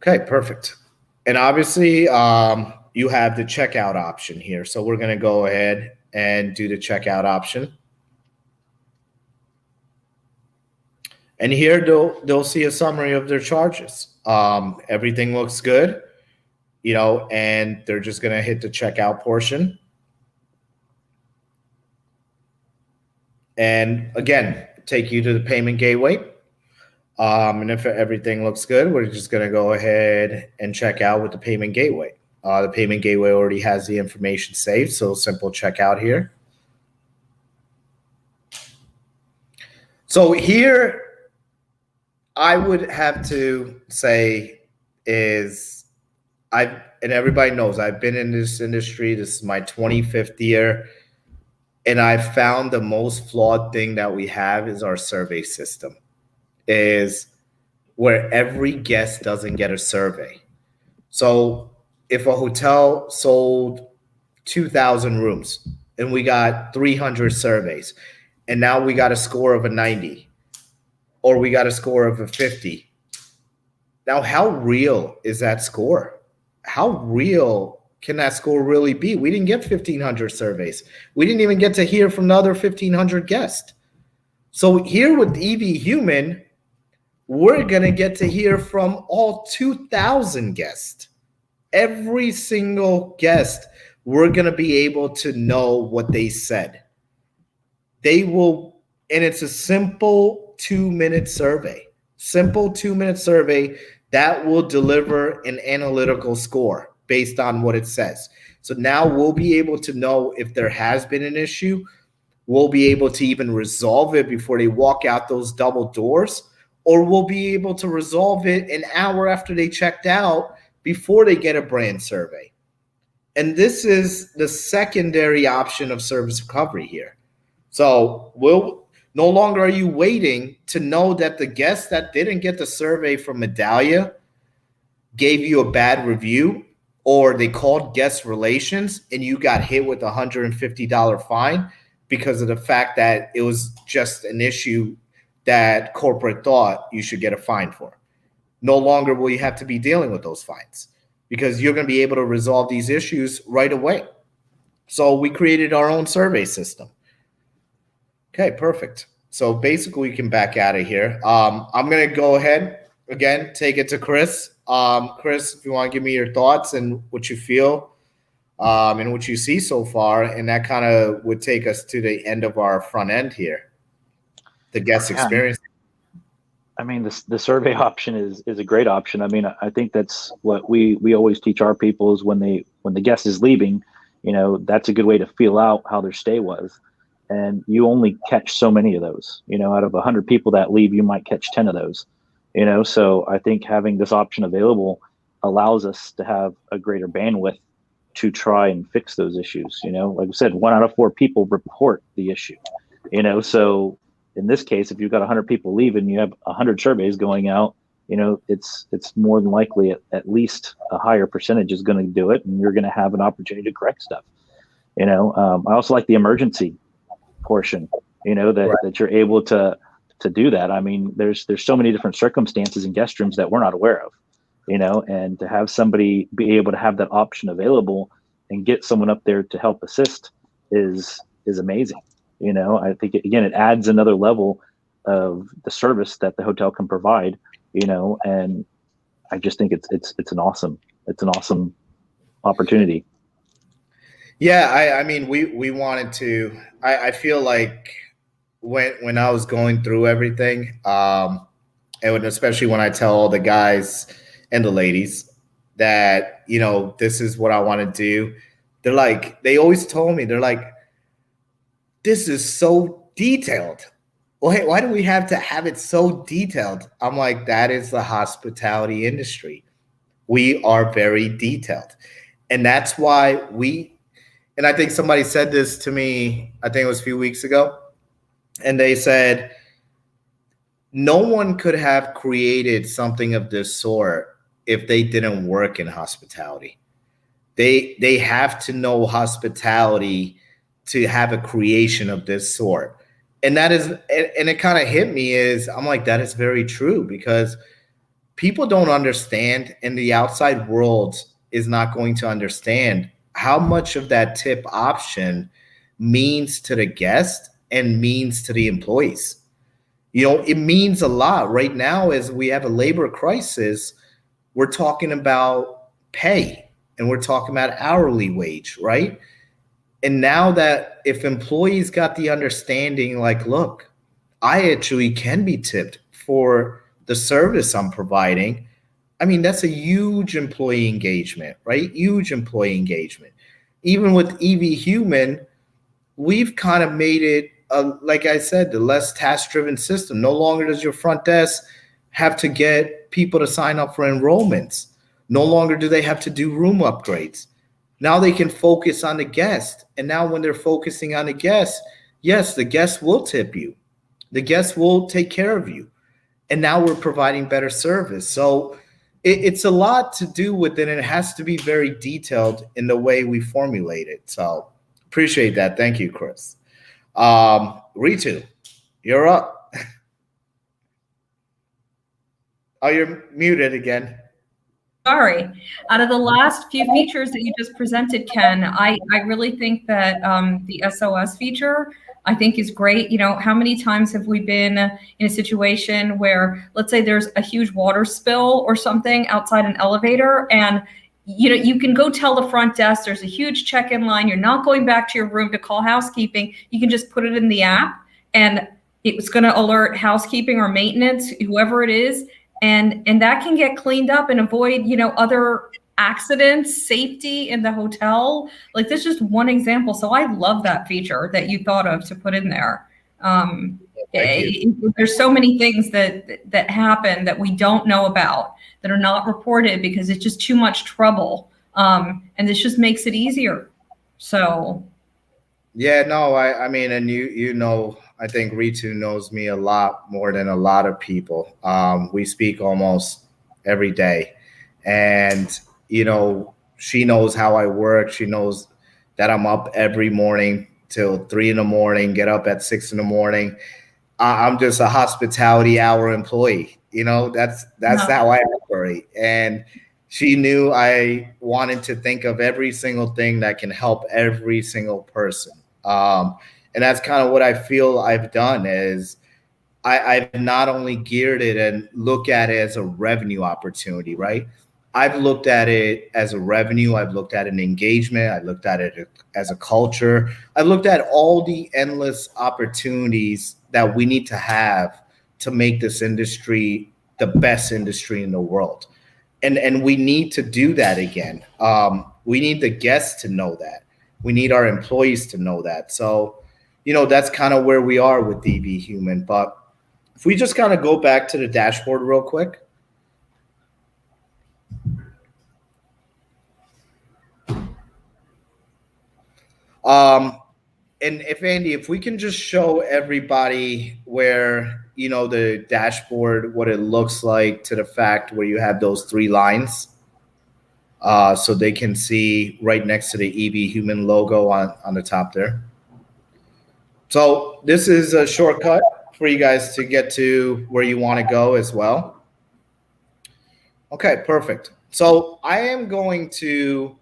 Okay, perfect. And obviously, you have the checkout option here. So we're going to go ahead and do the checkout option. And here they'll see a summary of their charges. Everything looks good, and they're just going to hit the checkout portion. And again, take you to the payment gateway. And if everything looks good, we're just going to go ahead and check out with the payment gateway. The payment gateway already has the information saved, so simple checkout here. So here, I would have to say and everybody knows I've been in this industry. This is my 25th year. And I found the most flawed thing that we have is our survey system, is where every guest doesn't get a survey. So if a hotel sold 2,000 rooms and we got 300 surveys, and now we got a score of a 90, or we got a score of a 50. Now, how real is that score? How real can that score really be? We didn't get 1,500 surveys. We didn't even get to hear from the other 1,500 guests. So here with EV Human, we're going to get to hear from all 2,000 guests. Every single guest, we're going to be able to know what they said. They will, and it's a simple 2-minute survey. Simple 2-minute survey that will deliver an analytical score based on what it says. So now we'll be able to know if there has been an issue. We'll be able to even resolve it before they walk out those double doors, or we'll be able to resolve it an hour after they checked out before they get a brand survey. And this is the secondary option of service recovery here. So no longer are you waiting to know that the guest that didn't get the survey from Medallia gave you a bad review, or they called guest relations and you got hit with a $150 fine because of the fact that it was just an issue that corporate thought you should get a fine for. No longer will you have to be dealing with those fines because you're going to be able to resolve these issues right away. So we created our own survey system. Okay, perfect. So basically we can back out of here. I'm going to go ahead, again, take it to Chris. Chris, if you want to give me your thoughts and what you feel and what you see so far, and that kind of would take us to the end of our front end here, the guest experience. I mean, the survey option is a great option. I mean, I think that's what we always teach our people is when the guest is leaving, that's a good way to feel out how their stay was. And you only catch so many of those, out of 100 people that leave, you might catch 10 of those, so I think having this option available allows us to have a greater bandwidth to try and fix those issues. Like I said, 1 out of 4 people report the issue, so in this case, if you've got 100 people leaving, you have 100 surveys going out, it's more than likely at least a higher percentage is going to do it, and you're going to have an opportunity to correct stuff. I also like the emergency portion, that you're able to do that. I mean, there's so many different circumstances in guest rooms that we're not aware of, and to have somebody be able to have that option available and get someone up there to help assist is amazing. I think it adds another level of the service that the hotel can provide, and I just think it's an awesome opportunity. Yeah, I mean, we wanted to. I feel like when I was going through everything, and especially when I tell all the guys and the ladies that this is what I want to do, they always told me, they're like, this is so detailed. Why do we have to have it so detailed? I'm like, that is the hospitality industry. We are very detailed, and that's why and I think somebody said this to me, I think it was a few weeks ago, and they said, no one could have created something of this sort if they didn't work in hospitality. They have to know hospitality to have a creation of this sort. And it kind of hit me I'm like, that is very true, because people don't understand, and the outside world is not going to understand how much of that tip option means to the guest and means to the employees. It means a lot. Right now, as we have a labor crisis, we're talking about pay and we're talking about hourly wage, right? And now that if employees got the understanding, like, look, I actually can be tipped for the service I'm providing, I mean, that's a huge employee engagement, right? Huge employee engagement. Even with EV Human, we've kind of made it, like I said, the less task-driven system. No longer does your front desk have to get people to sign up for enrollments. No longer do they have to do room upgrades. Now they can focus on the guest. And now when they're focusing on the guest, yes, the guest will tip you. The guest will take care of you. And now we're providing better service. So it's a lot to do with it, and it has to be very detailed in the way we formulate it. So appreciate that. Thank you, Chris. Ritu, you're up. Oh, you're muted again. Sorry. Out of the last few features that you just presented, Ken, I really think that the SOS feature, I think, is great. How many times have we been in a situation where, let's say there's a huge water spill or something outside an elevator, and you can go tell the front desk there's a huge check-in line. You're not going back to your room to call housekeeping. You can just put it in the app, and it's going to alert housekeeping or maintenance, whoever it is, and that can get cleaned up and avoid, other accidents, safety in the hotel. Like, that's just one example. So I love that feature that you thought of to put in there. Thank you. There's so many things that happen that we don't know about, that are not reported because it's just too much trouble. And this just makes it easier. So Yeah, no, I mean, and I think Ritu knows me a lot more than a lot of people. We speak almost every day, and she knows how I work. She knows that I'm up every morning till 3 in the morning, get up at 6 in the morning. I'm just a hospitality hour employee. That's how I operate. And she knew I wanted to think of every single thing that can help every single person. And that's kind of what I feel I've done is I've not only geared it and look at it as a revenue opportunity, right? I've looked at it as a revenue. I've looked at an engagement. I looked at it as a culture. I've looked at all the endless opportunities that we need to have to make this industry the best industry in the world. And we need to do that again. We need the guests to know that. We need our employees to know that. So, that's kind of where we are with EV Human. But if we just kind of go back to the dashboard real quick. And if we can just show everybody where, the dashboard, what it looks like, to the fact where you have those 3 lines, so they can see right next to the EV Human logo on the top there. So this is a shortcut for you guys to get to where you want to go as well. Okay, perfect. So I am going to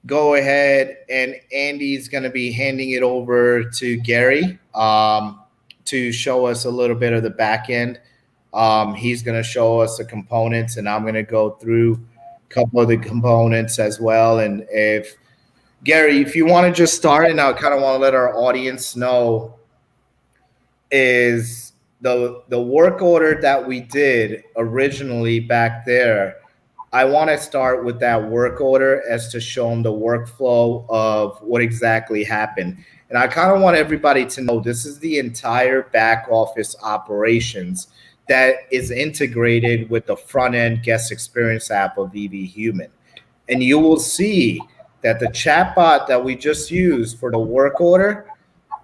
go ahead, and Andy's going to be handing it over to Gary to show us a little bit of the back end. He's going to show us the components, and I'm going to go through a couple of the components as well. And Gary, if you want to just start, and I kind of want to let our audience know, is the work order that we did originally back there. I want to start with that work order as to show them the workflow of what exactly happened. And I kind of want everybody to know this is the entire back office operations that is integrated with the front end guest experience app of EV Human. And you will see that the chatbot that we just used for the work order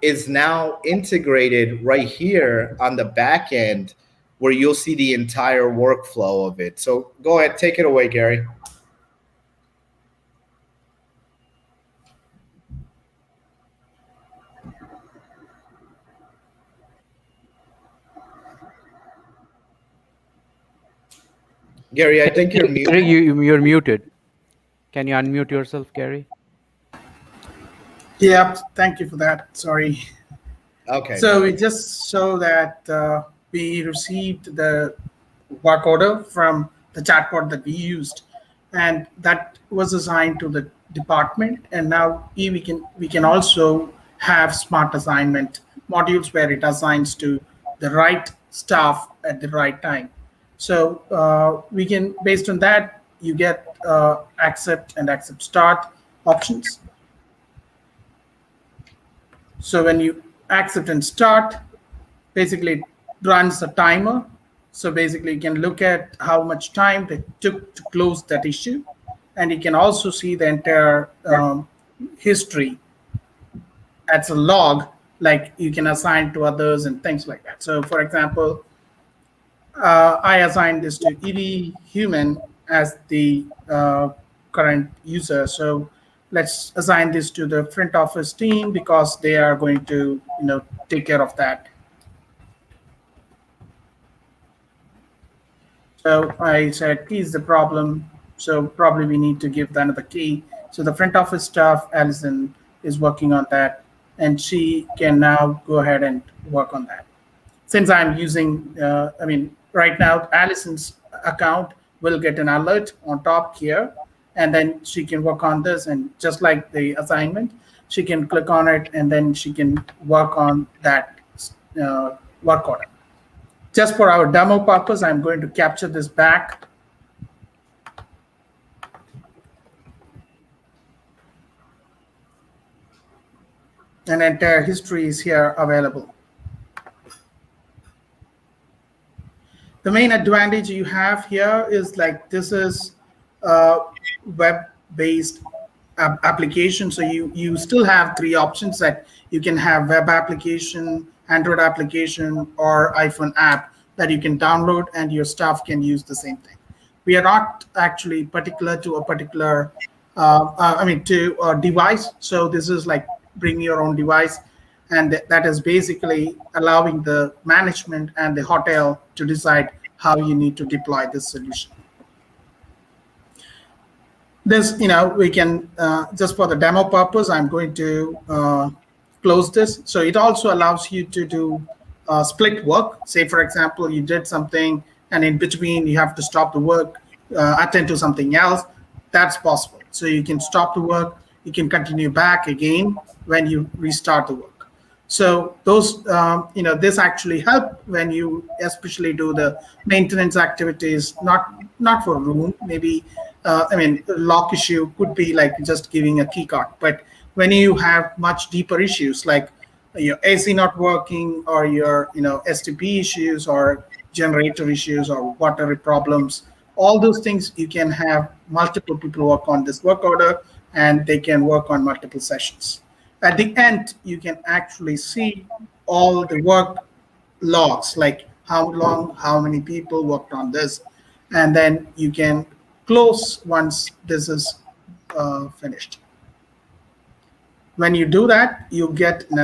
is now integrated right here on the back end, where you'll see the entire workflow of it. So go ahead, take it away, Gary. Gary, I think you're muted. You're muted. Can you unmute yourself, Gary? Yeah, thank you for that. Sorry. Okay. So we just show that we received the work order from the chatbot that we used, and that was assigned to the department. And now we can also have smart assignment modules where it assigns to the right staff at the right time. So we can, based on that, you get accept and accept start options. So when you accept and start, basically it runs a timer. So basically you can look at how much time it took to close that issue. And you can also see the entire history as a log, like you can assign to others and things like that. So for example, I assigned this to EV Human as the current user. So let's assign this to the front office team because they are going to, take care of that. So I said, key is the problem. So probably we need to give another key. So the front office staff, Allison, is working on that, and she can now go ahead and work on that. Since I'm using, right now, Allison's account will get an alert on top here, and then she can work on this, and just like the assignment, she can click on it, and then she can work on that work order. Just for our demo purpose, I'm going to capture this back. An entire history is here available. The main advantage you have here is like this is a web-based application. So you still have three options that you can have: web application, Android application, or iPhone app that you can download and your staff can use the same thing. We are not actually particular to a particular, to a device. So this is like bring your own device. And that is basically allowing the management and the hotel to decide how you need to deploy this solution. This, we can, just for the demo purpose, I'm going to close this. So it also allows you to do split work. Say, for example, you did something and in between you have to stop the work, attend to something else. That's possible. So you can stop the work, you can continue back again when you restart the work. So those, this actually help when you especially do the maintenance activities, not for room, maybe, lock issue could be like just giving a key card. But when you have much deeper issues like your AC not working or your, STP issues or generator issues or water problems, all those things, you can have multiple people work on this work order and they can work on multiple sessions. At the end, you can actually see all the work logs, like how long, how many people worked on this, and then you can close once this is finished. When you do that, you get an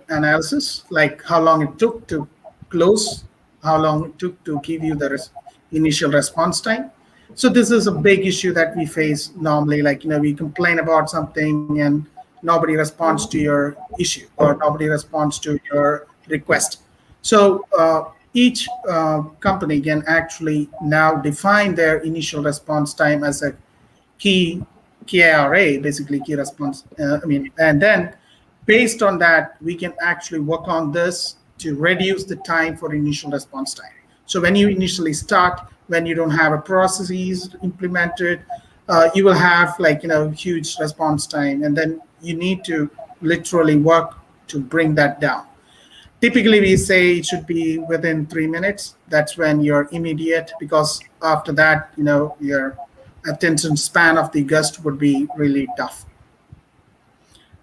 analysis, like how long it took to close, how long it took to give you the initial response time. So this is a big issue that we face normally, like, we complain about something and nobody responds to your issue or nobody responds to your request. So each company can actually now define their initial response time as a KRA, basically key response. And then based on that, we can actually work on this to reduce the time for initial response time. So when you initially start, when you don't have a processes implemented, you will have huge response time, and then you need to literally work to bring that down. Typically, we say it should be within 3 minutes. That's when you're immediate, because after that, your attention span of the guest would be really tough.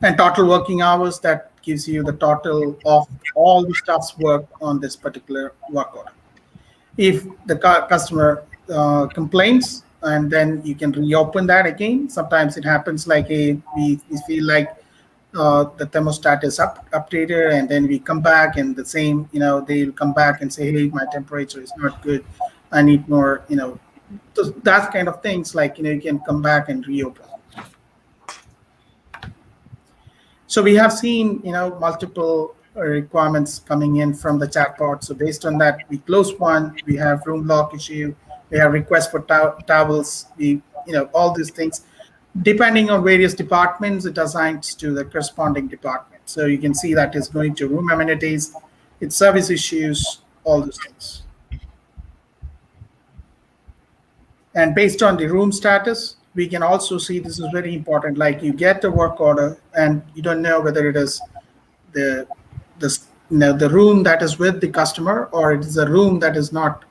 And total working hours, that gives you the total of all the staff's work on this particular work order. If the customer complains, and then you can reopen that again. Sometimes it happens like we feel like the thermostat is updated, and then we come back and the same, they'll come back and say, hey, my temperature is not good, I need more, that kind of things, like, you can come back and reopen. So we have seen, multiple requirements coming in from the chatbot. So based on that, we close one, we have room lock issue, we have requests for towels, all these things. Depending on various departments, it assigns to the corresponding department. So you can see that it's going to room amenities, it's service issues, all those things. And based on the room status, we can also see, this is very important, like you get a work order and you don't know whether it is the room that is with the customer or it is a room that is not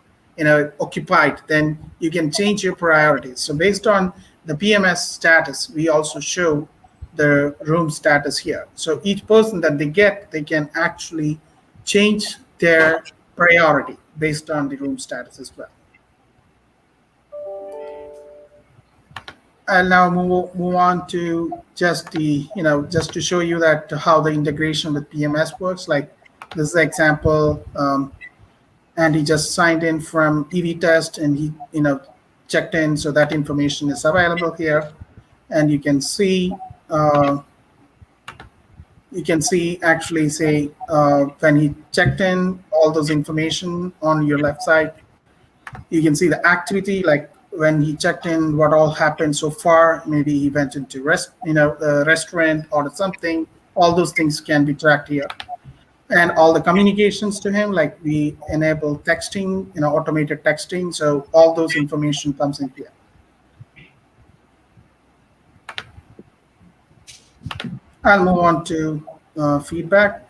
occupied, then you can change your priorities. So based on the PMS status, we also show the room status here. So each person that they get, they can actually change their priority based on the room status as well. I'll now move on to just just to show you that how the integration with PMS works. Like this is an example, and he just signed in from EV test, and he checked in, so that information is available here, and you can see actually say when he checked in, all those information on your left side. You can see the activity, like when he checked in, what all happened so far. Maybe he went into restaurant or something. All those things can be tracked here. and all the communications to him, like we enable texting, automated texting. So all those information comes in here. I'll move on to feedback.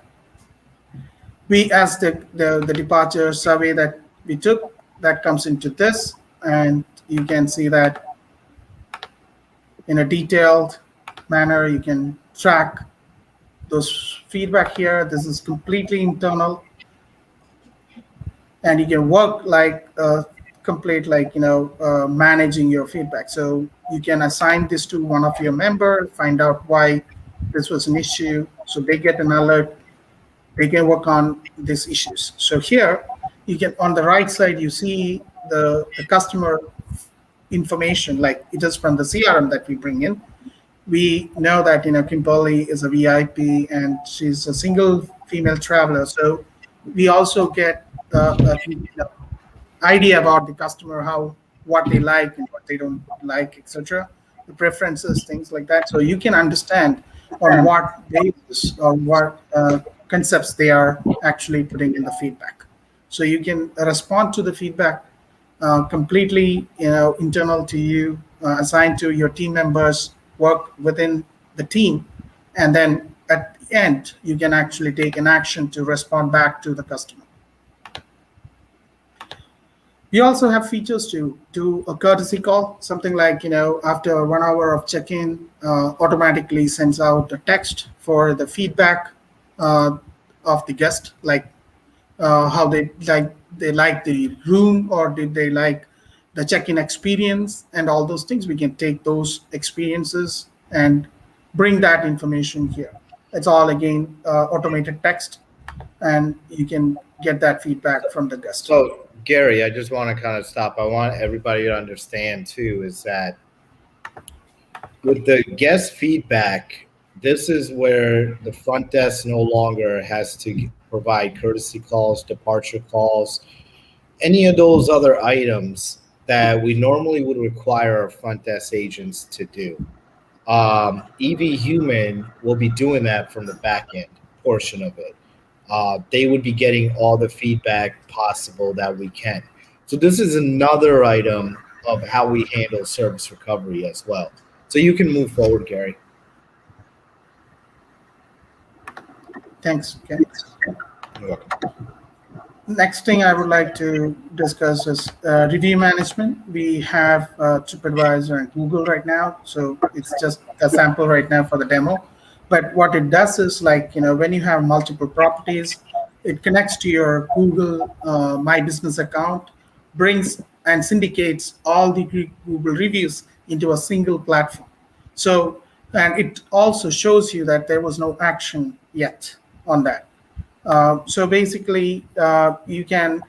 We asked the departure survey that we took, that comes into this, and you can see that in a detailed manner. You can track those feedback here. This is completely internal, and you can work like complete, like managing your feedback. So you can assign this to one of your members, find out why this was an issue, so they get an alert. They can work on these issues. So here you can, on the right side, you see the customer information, like it is from the CRM that we bring in. We know that Kimberly is a VIP and she's a single female traveler. So we also get a idea about the customer, what they like and what they don't like, etc. The preferences, things like that. So you can understand on what basis or what concepts they are actually putting in the feedback. So you can respond to the feedback completely, internal to you, assigned to your team members, work within the team, and then at the end, you can actually take an action to respond back to the customer. We also have features to do a courtesy call, something like, after 1 hour of check-in, automatically sends out a text for the feedback of the guest, like how they like the room, or did they like the check-in experience, and all those things. We can take those experiences and bring that information here. It's all, again, automated text, and you can get that feedback from the guest. So, Gary, I just want to kind of stop. I want everybody to understand, too, is that with the guest feedback, this is where the front desk no longer has to provide courtesy calls, departure calls, any of those other items that we normally would require our front desk agents to do. EV Human will be doing that from the back end portion of it. They would be getting all the feedback possible that we can. So this is another item of how we handle service recovery as well. So you can move forward, Gary. Thanks, Ken. You're welcome. Next thing I would like to discuss is review management. We have TripAdvisor and Google right now, so it's just a sample right now for the demo. But what it does is, like, when you have multiple properties, it connects to your Google My Business account, brings and syndicates all the Google reviews into a single platform. So, and it also shows you that there was no action yet on that. So basically, you can,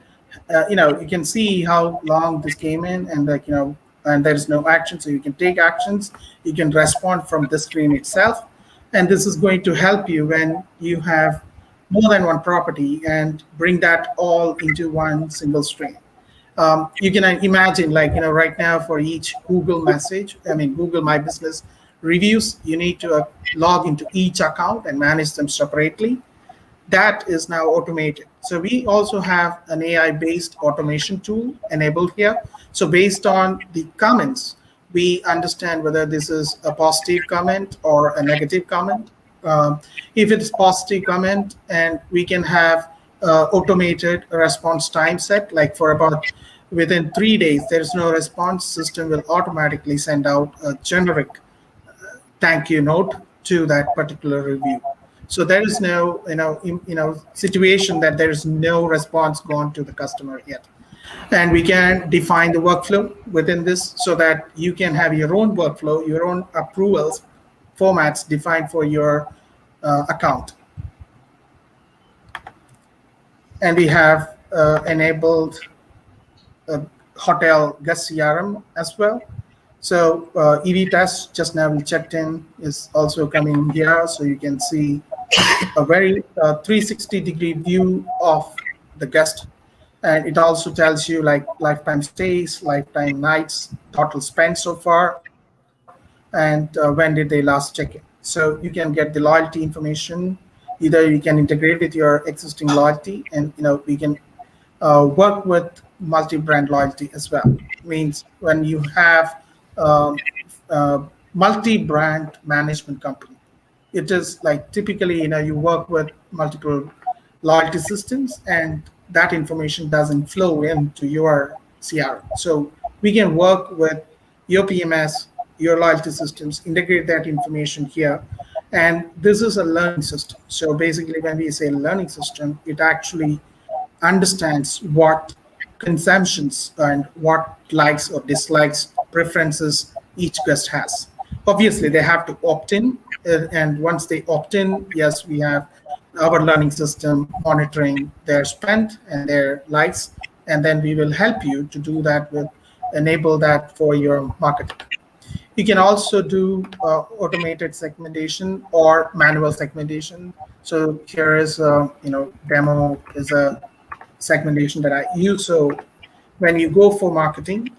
you can see how long this came in, and and there's no action. So you can take actions. You can respond from the screen itself, and this is going to help you when you have more than one property and bring that all into one single screen. You can imagine, like, right now for each Google message, Google My Business reviews, you need to log into each account and manage them separately. That is now automated. So we also have an AI-based automation tool enabled here. So based on the comments, we understand whether this is a positive comment or a negative comment. If it's positive comment, and we can have automated response time set, like for about within 3 days, there's no response, system will automatically send out a generic thank you note to that particular review. So there is no, situation that there is no response gone to the customer yet. And we can define the workflow within this so that you can have your own workflow, your own approvals, formats defined for your account. And we have enabled a hotel guest CRM as well. So EV test, just now we checked in, is also coming here. So you can see a very 360-degree view of the guest. And it also tells you, like, lifetime stays, lifetime nights, total spent so far, and when did they last check in. So you can get the loyalty information, Either you can integrate with your existing loyalty, and we can work with multi-brand loyalty as well. Means when you have um, multi-brand management company, it is like typically you work with multiple loyalty systems, and that information doesn't flow into your CRM. So we can work with your PMS, your loyalty systems, integrate that information here. And this is a learning system. So basically, when we say learning system, it actually understands what consumptions and what likes or dislikes, preferences each guest has. Obviously, they have to opt in, and once they opt in, yes, we have our learning system monitoring their spend and their likes, and then we will help you to do that with enable that for your marketing. You can also do automated segmentation or manual segmentation. So here is a demo is a segmentation that I use. So when you go for marketing,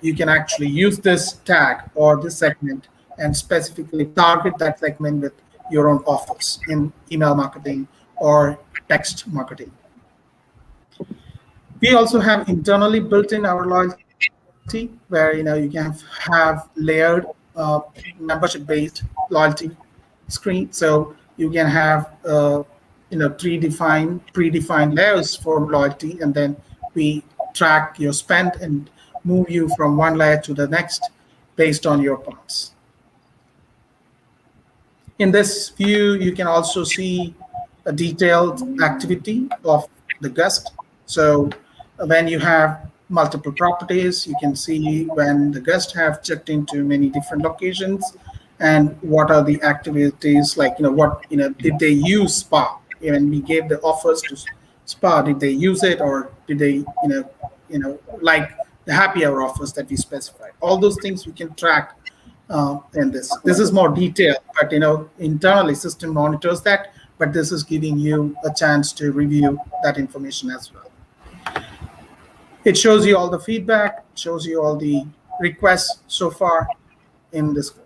you can actually use this tag or this segment and specifically target that segment with your own offers in email marketing or text marketing. We also have internally built in our loyalty where you can have layered membership based loyalty screen. So you can have predefined layers for loyalty, and then we track your spend and move you from one layer to the next based on your points. In this view, you can also see a detailed activity of the guest. So when you have multiple properties, you can see when the guests have checked into many different locations and what are the activities, like did they use spa? When we gave the offers to spa, did they use it, or did they like the happy hour offers that we specified? All those things we can track in this. This is more detailed, but internally system monitors that, but this is giving you a chance to review that information as well. It shows you all the feedback, shows you all the requests so far in this way.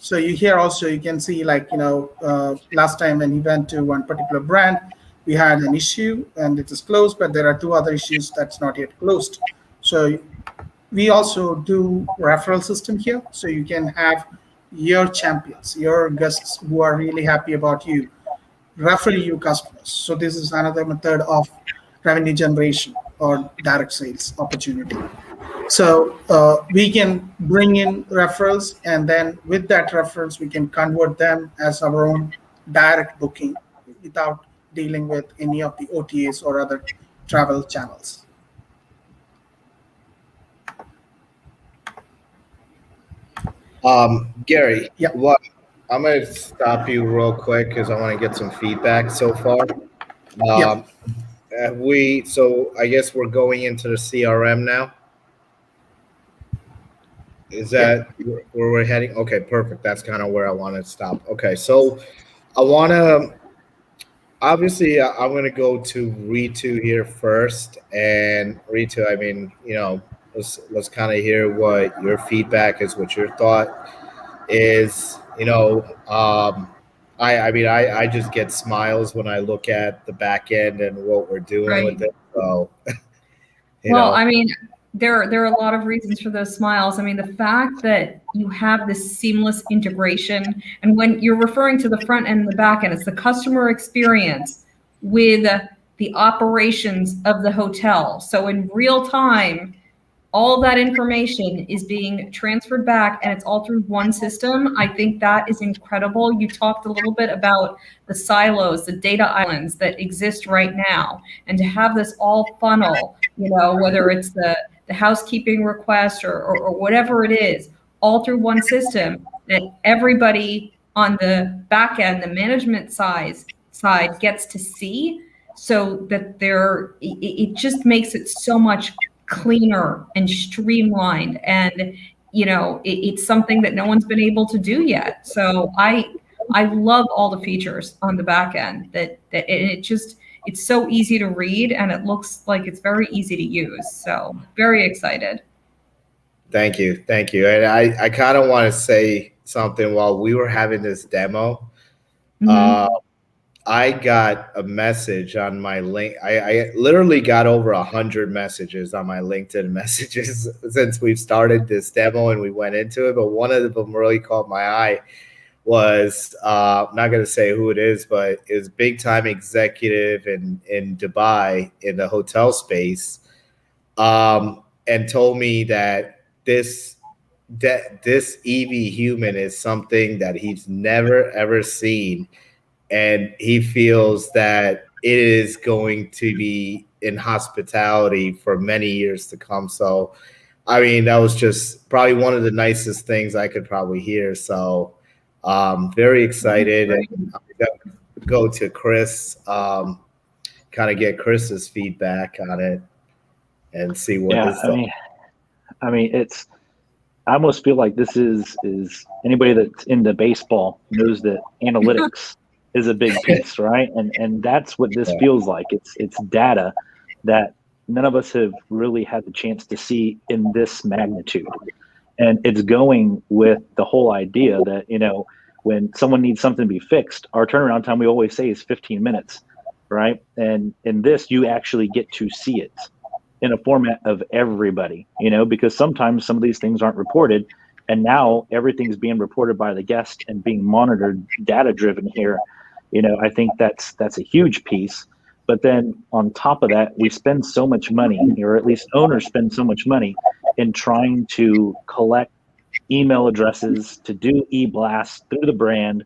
So here also you can see, like last time when we went to one particular brand, we had an issue and it is closed, but there are two other issues that's not yet closed. So we also do referral system here, so you can have your champions, your guests who are really happy about you, refer you customers. So this is another method of revenue generation or direct sales opportunity. So we can bring in referrals, and then with that referrals, we can convert them as our own direct booking without dealing with any of the OTAs or other travel channels. Gary, Yeah. what I'm going to stop you real quick because I want to get some feedback so far. Yeah. So I guess we're going into the CRM now. Is that where we're heading? Okay, perfect. That's kind of where I want to stop. Okay, so I want to, obviously, I'm going to go to Ritu here first. And Ritu, I mean, let's kind of hear what your feedback is, what your thought is. I just get smiles when I look at the back end and what we're doing with it. So, Well, I mean, there are a lot of reasons for those smiles. I mean, the fact that you have this seamless integration, and when you're referring to the front end and the back end, it's the customer experience with the operations of the hotel. So in real time, all that information is being transferred back, and it's all through one system. I think that is incredible. You talked a little bit about the silos, the data islands that exist right now, and to have this all funnel, whether it's the housekeeping request or whatever it is, all through one system that everybody on the back end, the management side gets to see, so that it just makes it so much cleaner and streamlined, and it's something that no one's been able to do yet. So I love all the features on the back end that it's so easy to read, and it looks like it's very easy to use. So very excited. Thank you. And I kind of want to say something while we were having this demo. Mm-hmm. I got a message on my link. I literally got over 100 messages on my LinkedIn messages since we've started this demo and we went into it. But one of them really caught my eye was I'm not going to say who it is, but is big time executive in Dubai in the hotel space, and told me that this EV human is something that he's never ever seen, and he feels that it is going to be in hospitality for many years to come. So, I mean, that was just probably one of the nicest things I could probably hear. So, very excited, and I'm gonna go to Chris, kind of get Chris's feedback on it and see what Yeah, his thoughts. I mean, it's. I almost feel like this is anybody that's into baseball knows that analytics is a big piece, right? And that's what this feels like. It's data that none of us have really had the chance to see in this magnitude. And it's going with the whole idea that, when someone needs something to be fixed, our turnaround time, we always say, is 15 minutes, right? And in this, you actually get to see it in a format of everybody, because sometimes some of these things aren't reported. And now everything's being reported by the guest and being monitored, data driven here. I think that's a huge piece. But then on top of that, we spend so much money, or at least owners spend so much money in trying to collect email addresses to do e-blasts through the brand.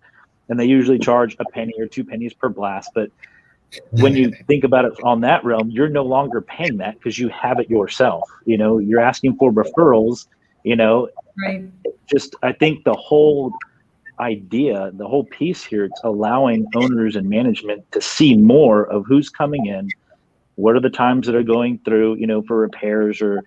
And they usually charge a penny or 2 pennies per blast. But when you think about it on that realm, you're no longer paying that because you have it yourself. You're asking for referrals, Right. just, I think the whole idea, the whole piece here, it's allowing owners and management to see more of who's coming in, what are the times that are going through, for repairs, or,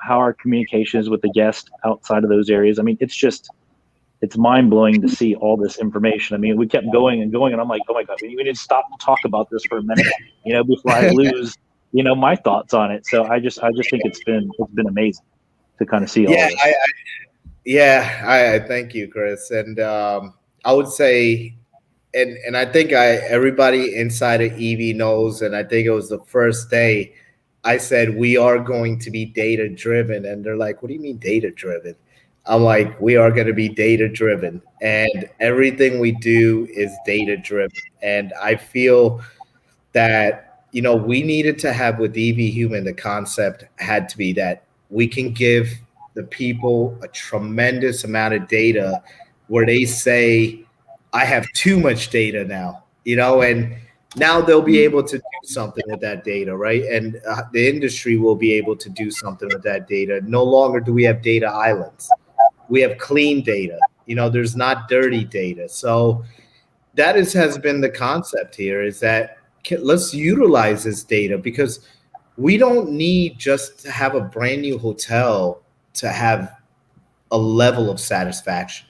how our communications with the guest outside of those areas. I mean, it's mind blowing to see all this information. I mean, we kept going and going, and I'm like, oh my God, we need to stop and talk about this for a minute, before I lose, my thoughts on it. So I just think it's been amazing to kind of see all of this. I thank you, Chris. And I would say, and I think everybody inside of EV knows, and I think it was the first day I said we are going to be data driven, and they're like, what do you mean data driven? I'm like, we are going to be data driven, and everything we do is data driven. And I feel that, we needed to have with EV Human, the concept had to be that we can give the people a tremendous amount of data where they say, I have too much data now, and now they'll be able to do something with that data, right? And the industry will be able to do something with that data. No longer do we have data islands. We have clean data. There's not dirty data. So that has been the concept here, is that let's utilize this data, because we don't need just to have a brand new hotel to have a level of satisfaction.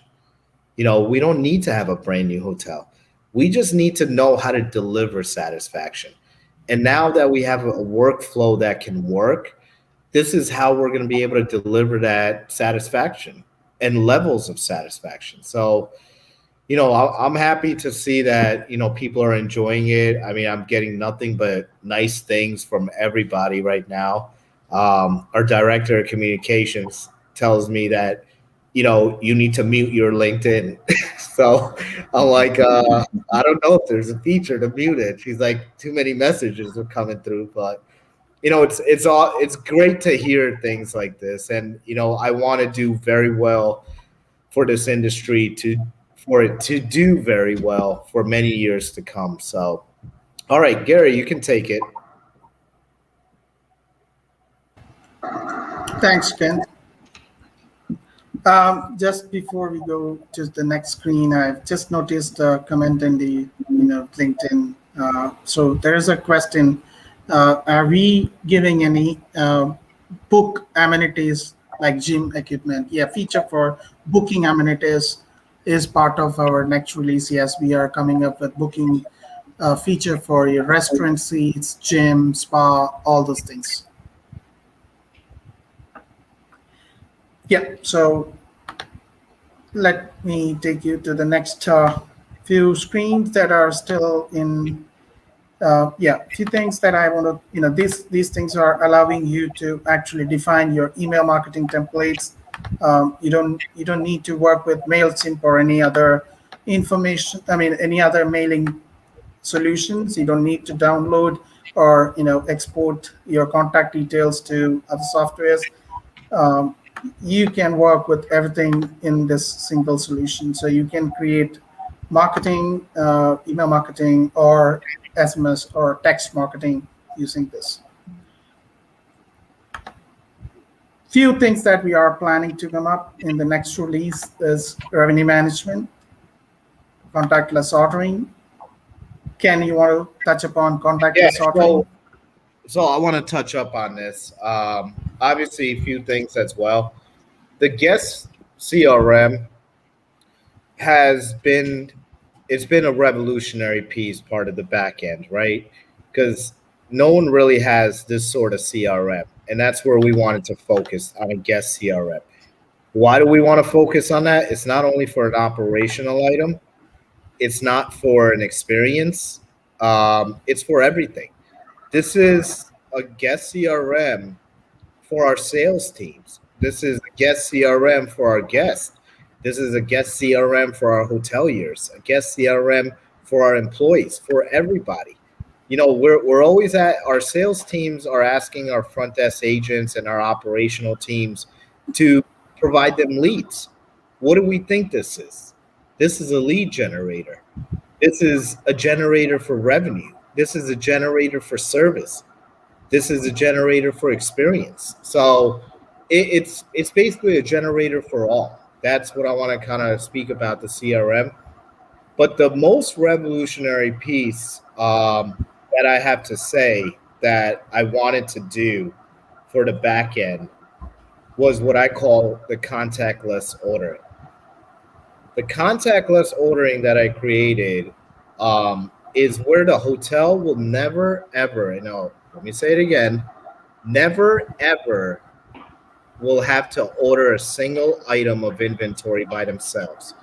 We don't need to have a brand new hotel. We just need to know how to deliver satisfaction. And now that we have a workflow that can work, this is how we're going to be able to deliver that satisfaction and levels of satisfaction. So, I'm happy to see that, people are enjoying it. I mean, I'm getting nothing but nice things from everybody right now. Our director of communications tells me that, you need to mute your LinkedIn. So I'm like, I don't know if there's a feature to mute it. She's like, too many messages are coming through, but it's great to hear things like this. And, I want to do very well for this industry for it to do very well for many years to come. So, all right, Gary, you can take it. Thanks, Ken. Just before we go to the next screen, I've just noticed a comment in the LinkedIn. So there is a question: are we giving any book amenities like gym equipment? Yeah, feature for booking amenities is part of our next release. Yes, we are coming up with booking feature for your restaurant seats, gym, spa, all those things. Yeah, so let me take you to the next few screens that are still in. Few things that I want to, these things are allowing you to actually define your email marketing templates. You don't need to work with Mailchimp or any other information. I mean, any other mailing solutions. You don't need to download or export your contact details to other softwares. um, you can work with everything in this single solution. So you can create marketing, email marketing, or SMS or text marketing using this. Few things that we are planning to come up in the next release is revenue management, contactless ordering. Ken, you want to touch upon Yeah, contactless ordering? so I want to touch up on this. Obviously, a few things as well. The guest CRM has been it's been a revolutionary piece, part of the back end, right? Because no one really has this sort of CRM, and that's where we wanted to focus on a guest CRM. Why do we want to focus on that? It's not only for an operational item, it's not for an experience, it's for everything. This is a guest CRM for our sales teams. This is a guest CRM for our guests. This is a guest CRM for our hoteliers, a guest CRM for our employees, for everybody. We're always at our sales teams are asking our front desk agents and our operational teams to provide them leads. What do we think this is? This is a lead generator. This is a generator for revenue. This is a generator for service. This is a generator for experience. So it's basically a generator for all. That's what I want to kind of speak about the CRM. But the most revolutionary piece that I have to say that I wanted to do for the back end was what I call the contactless ordering. The contactless ordering that I created is where the hotel will never, ever, let me say it again, never, ever will have to order a single item of inventory by themselves.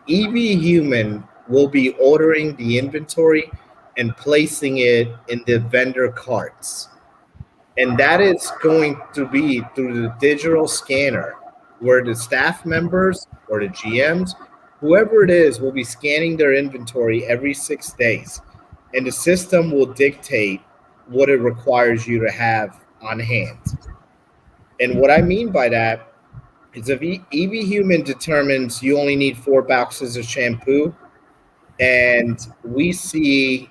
EV Human will be ordering the inventory and placing it in the vendor carts. And that is going to be through the digital scanner where the staff members or the GMs, whoever it is, will be scanning their inventory every 6 days. And the system will dictate what it requires you to have on hand. And what I mean by that is if EV Human determines you only need 4 boxes of shampoo and we see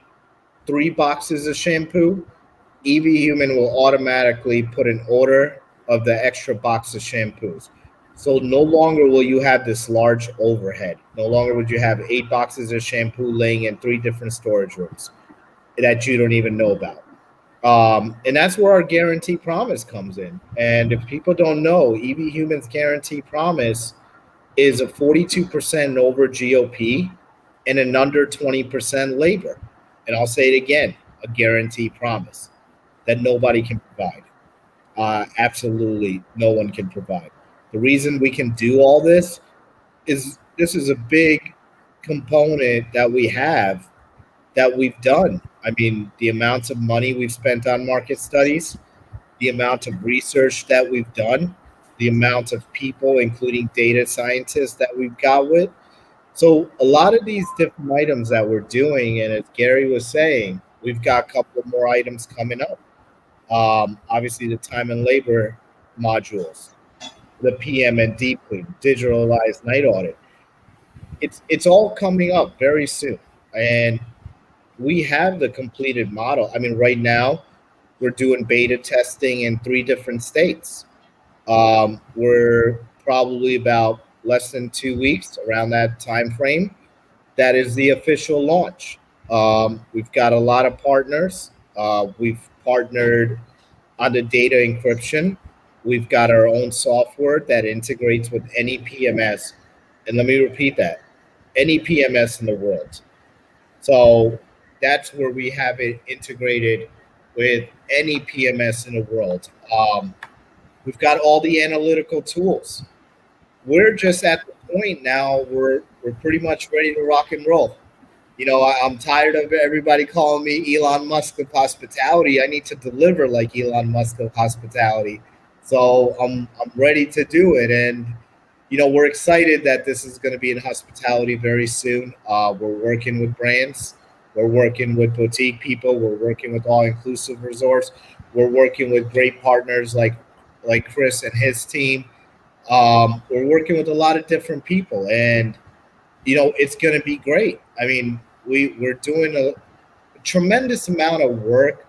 3 boxes of shampoo, EV Human will automatically put an order of the extra box of shampoos. So no longer will you have this large overhead. No longer would you have 8 boxes of shampoo laying in 3 different storage rooms that you don't even know about. And that's where our guarantee promise comes in. And if people don't know, EV Human's guarantee promise is a 42% over GOP and an under 20% labor. And I'll say it again, a guarantee promise that nobody can provide. Absolutely no one can provide. The reason we can do all this is this is a big component that we have that we've done. I mean, the amounts of money we've spent on market studies, the amount of research that we've done, the amount of people, including data scientists, that we've got with. So a lot of these different items that we're doing, and as Gary was saying, we've got a couple of more items coming up. Obviously, the time and labor modules, the PM and deep clean, digitalized night audit. It's all coming up very soon, and we have the completed model. I mean, right now we're doing beta testing in 3 different states. We're probably about less than 2 weeks around that time frame. That is the official launch. We've got a lot of partners. We've partnered on the data encryption. We've got our own software that integrates with any PMS. And let me repeat that, any PMS in the world. So that's where we have it integrated with any PMS in the world. We've got all the analytical tools. We're just at the point now where we're pretty much ready to rock and roll. I'm tired of everybody calling me Elon Musk of hospitality. I need to deliver like Elon Musk of hospitality. So I'm ready to do it. And, we're excited that this is going to be in hospitality very soon. We're working with brands. We're working with boutique people. We're working with all-inclusive resorts. We're working with great partners like Chris and his team. We're working with a lot of different people, and it's going to be great. I mean, we're doing a tremendous amount of work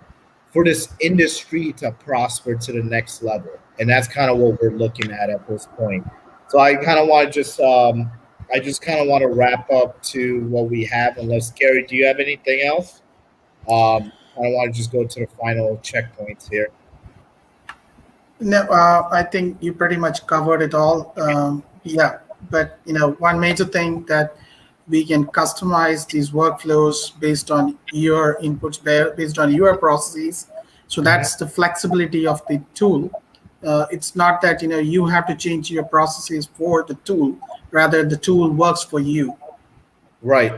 for this industry to prosper to the next level, and that's kind of what we're looking at this point. So I kind of want to I just kind of want to wrap up to what we have. Unless Gary, do you have anything else? I want to just go to the final checkpoints here. No, I think you pretty much covered it all. Yeah, but one major thing that we can customize these workflows based on your inputs, based on your processes. So that's the flexibility of the tool. It's not that you have to change your processes for the tool. Rather, the tool works for you. Right.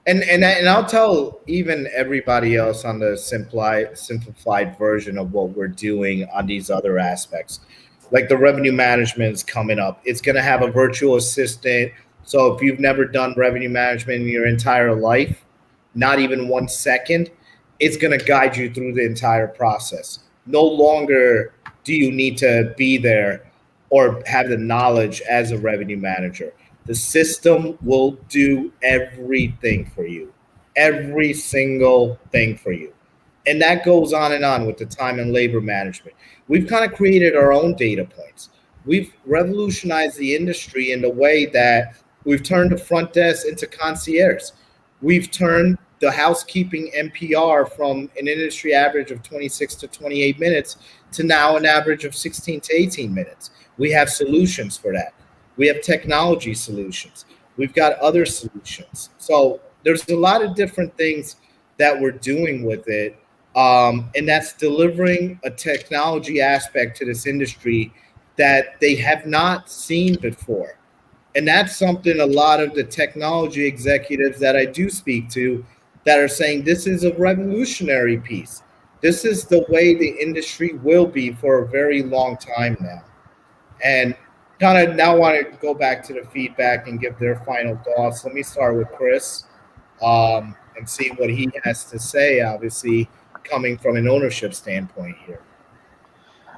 And I'll tell even everybody else on the simplified version of what we're doing on these other aspects. Like the revenue management is coming up. It's going to have a virtual assistant. So if you've never done revenue management in your entire life, not even 1 second, it's going to guide you through the entire process. No longer do you need to be there or have the knowledge as a revenue manager. The system will do everything for you, every single thing for you. And that goes on and on with the time and labor management. We've kind of created our own data points. We've revolutionized the industry in the way that we've turned the front desk into concierge. We've turned the housekeeping NPR from an industry average of 26 to 28 minutes to now an average of 16 to 18 minutes. We have solutions for that. We have technology solutions. We've got other solutions. So there's a lot of different things that we're doing with it. And that's delivering a technology aspect to this industry that they have not seen before. And that's something a lot of the technology executives that I do speak to that are saying this is a revolutionary piece. This is the way the industry will be for a very long time now. And kind of now want to go back to the feedback and give their final thoughts. Let me start with Chris and see what he has to say, obviously, coming from an ownership standpoint here.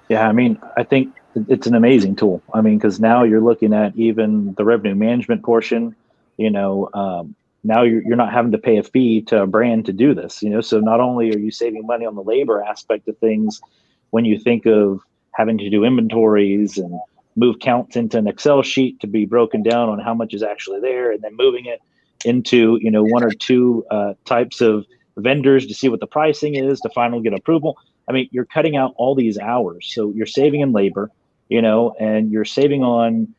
Yeah, I mean, I think it's an amazing tool. I mean, because now you're looking at even the revenue management portion, now you're not having to pay a fee to a brand to do this, so not only are you saving money on the labor aspect of things, when you think of having to do inventories and move counts into an Excel sheet to be broken down on how much is actually there, and then moving it into, one or two types of vendors to see what the pricing is to finally get approval. I mean, you're cutting out all these hours. So you're saving in labor, and you're saving on,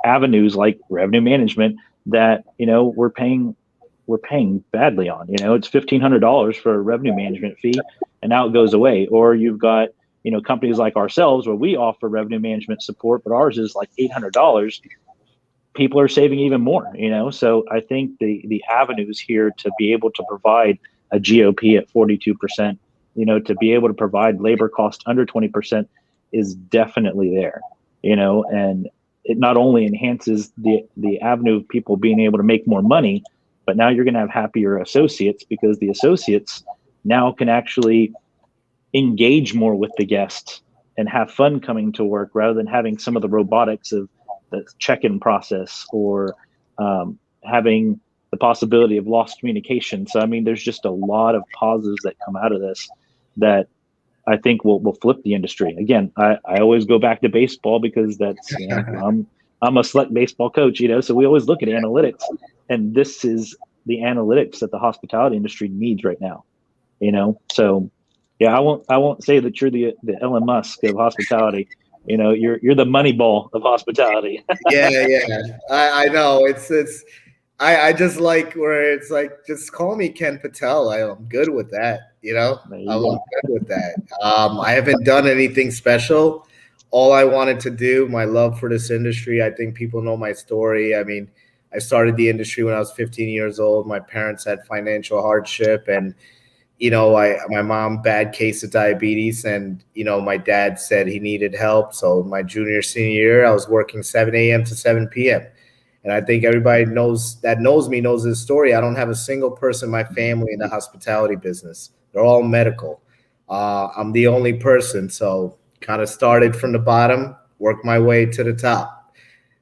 avenues like revenue management that, we're paying badly on. It's $1,500 for a revenue management fee, and now it goes away. Or you've got, companies like ourselves where we offer revenue management support, but ours is like $800. People are saving even more, So I think the avenues here to be able to provide a GOP at 42%, to be able to provide labor cost under 20% is definitely there, and it not only enhances the avenue of people being able to make more money, but now you're going to have happier associates because the associates now can actually engage more with the guests and have fun coming to work rather than having some of the robotics of the check-in process or having the possibility of lost communication. So, I mean, there's just a lot of positives that come out of this that I think will flip the industry. Again, I always go back to baseball because that's, I'm a select baseball coach, so we always look at analytics, and this is the analytics that the hospitality industry needs right now, So, yeah, I won't say that you're the Elon Musk of hospitality. You're the Moneyball of hospitality. Yeah. I know. I just like where it's like, just call me Ken Patel. I'm good with that. I'm good with that. I haven't done anything special. All I wanted to do, my love for this industry. I think people know my story. I mean, I started the industry when I was 15 years old. My parents had financial hardship, and my mom, bad case of diabetes, and my dad said he needed help. So my junior, senior year, I was working 7 a.m. to 7 p.m. And I think everybody knows me knows this story. I don't have a single person in my family in the hospitality business. They're all medical. I'm the only person. So kind of started from the bottom, worked my way to the top.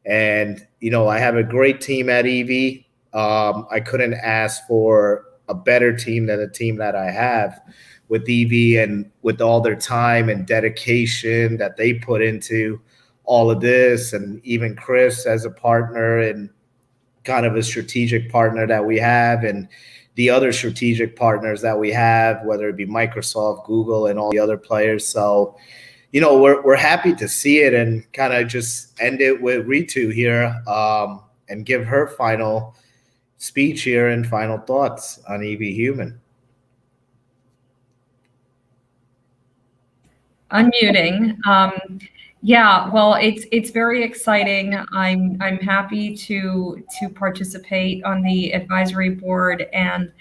And, I have a great team at EV. I couldn't ask for a better team than the team that I have with EV, and with all their time and dedication that they put into all of this, and even Chris as a partner and kind of a strategic partner that we have, and the other strategic partners that we have, whether it be Microsoft, Google, and all the other players. So, we're happy to see it, and kind of just end it with Ritu here, and give her final speech here and final thoughts on EV Human. Unmuting. Yeah, well, it's very exciting. I'm happy to participate on the advisory board and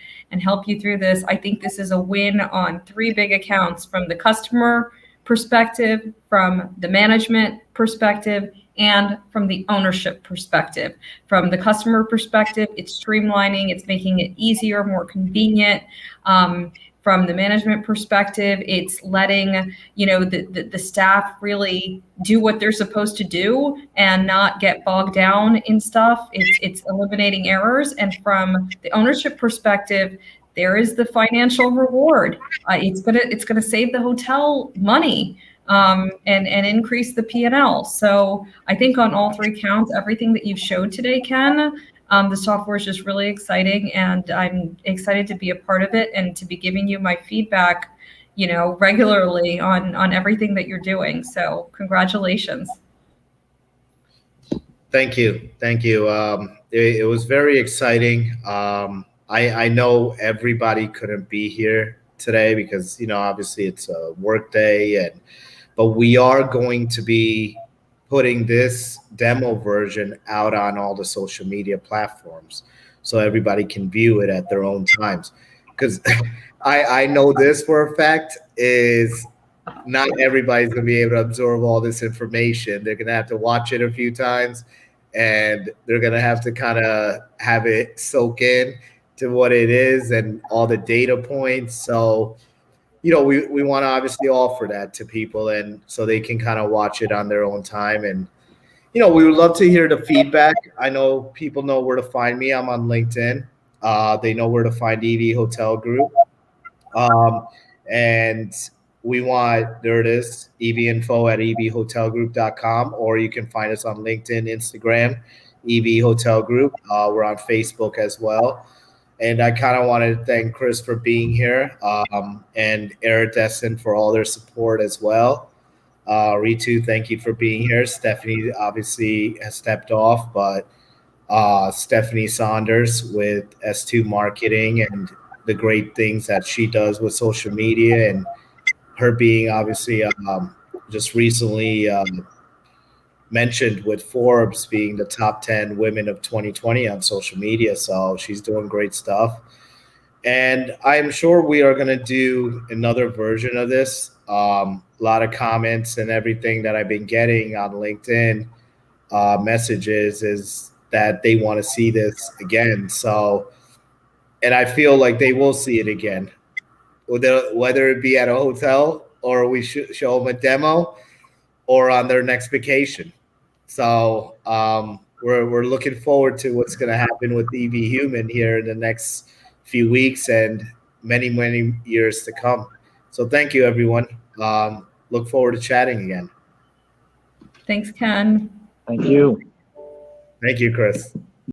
help you through this. I think this is a win on 3 big accounts: from the customer perspective, from the management perspective, and from the ownership perspective. From the customer perspective, it's streamlining, it's making it easier, more convenient. From the management perspective, it's letting the staff really do what they're supposed to do and not get bogged down in stuff. It's eliminating errors. And from the ownership perspective, there is the financial reward. It's gonna save the hotel money, and increase the P&L. So I think on all 3 counts, everything that you've showed today, Ken, the software is just really exciting, and I'm excited to be a part of it and to be giving you my feedback, regularly on everything that you're doing. So congratulations. Thank you. It was very exciting. I know everybody couldn't be here today because obviously it's a work day, but we are going to be putting this demo version out on all the social media platforms so everybody can view it at their own times. Because I know this for a fact is not everybody's going to be able to absorb all this information. They're going to have to watch it a few times, and they're going to have to kind of have it soak in to what it is and all the data points. So, we want to obviously offer that to people, and so they can kind of watch it on their own time. And, we would love to hear the feedback. I know people know where to find me. I'm on LinkedIn. They know where to find EV Hotel Group. And there it is, evinfo@evhotelgroup.com, or you can find us on LinkedIn, Instagram, EV Hotel Group. We're on Facebook as well. And I kind of wanted to thank Chris for being here, and Iridescent for all their support as well. Ritu, thank you for being here. Stephanie obviously has stepped off, but Stephanie Saunders with S2 Marketing and the great things that she does with social media, and her being obviously just recently mentioned with Forbes being the top 10 women of 2020 on social media. So she's doing great stuff. And I'm sure we are going to do another version of this. A lot of comments and everything that I've been getting on LinkedIn messages is that they want to see this again. So, and I feel like they will see it again, whether it be at a hotel or we show them a demo or on their next vacation. So we're looking forward to what's going to happen with EV Human here in the next few weeks and many, many years to come. So thank you, everyone. Look forward to chatting again. Thanks, Ken. Thank you. Thank you, Chris.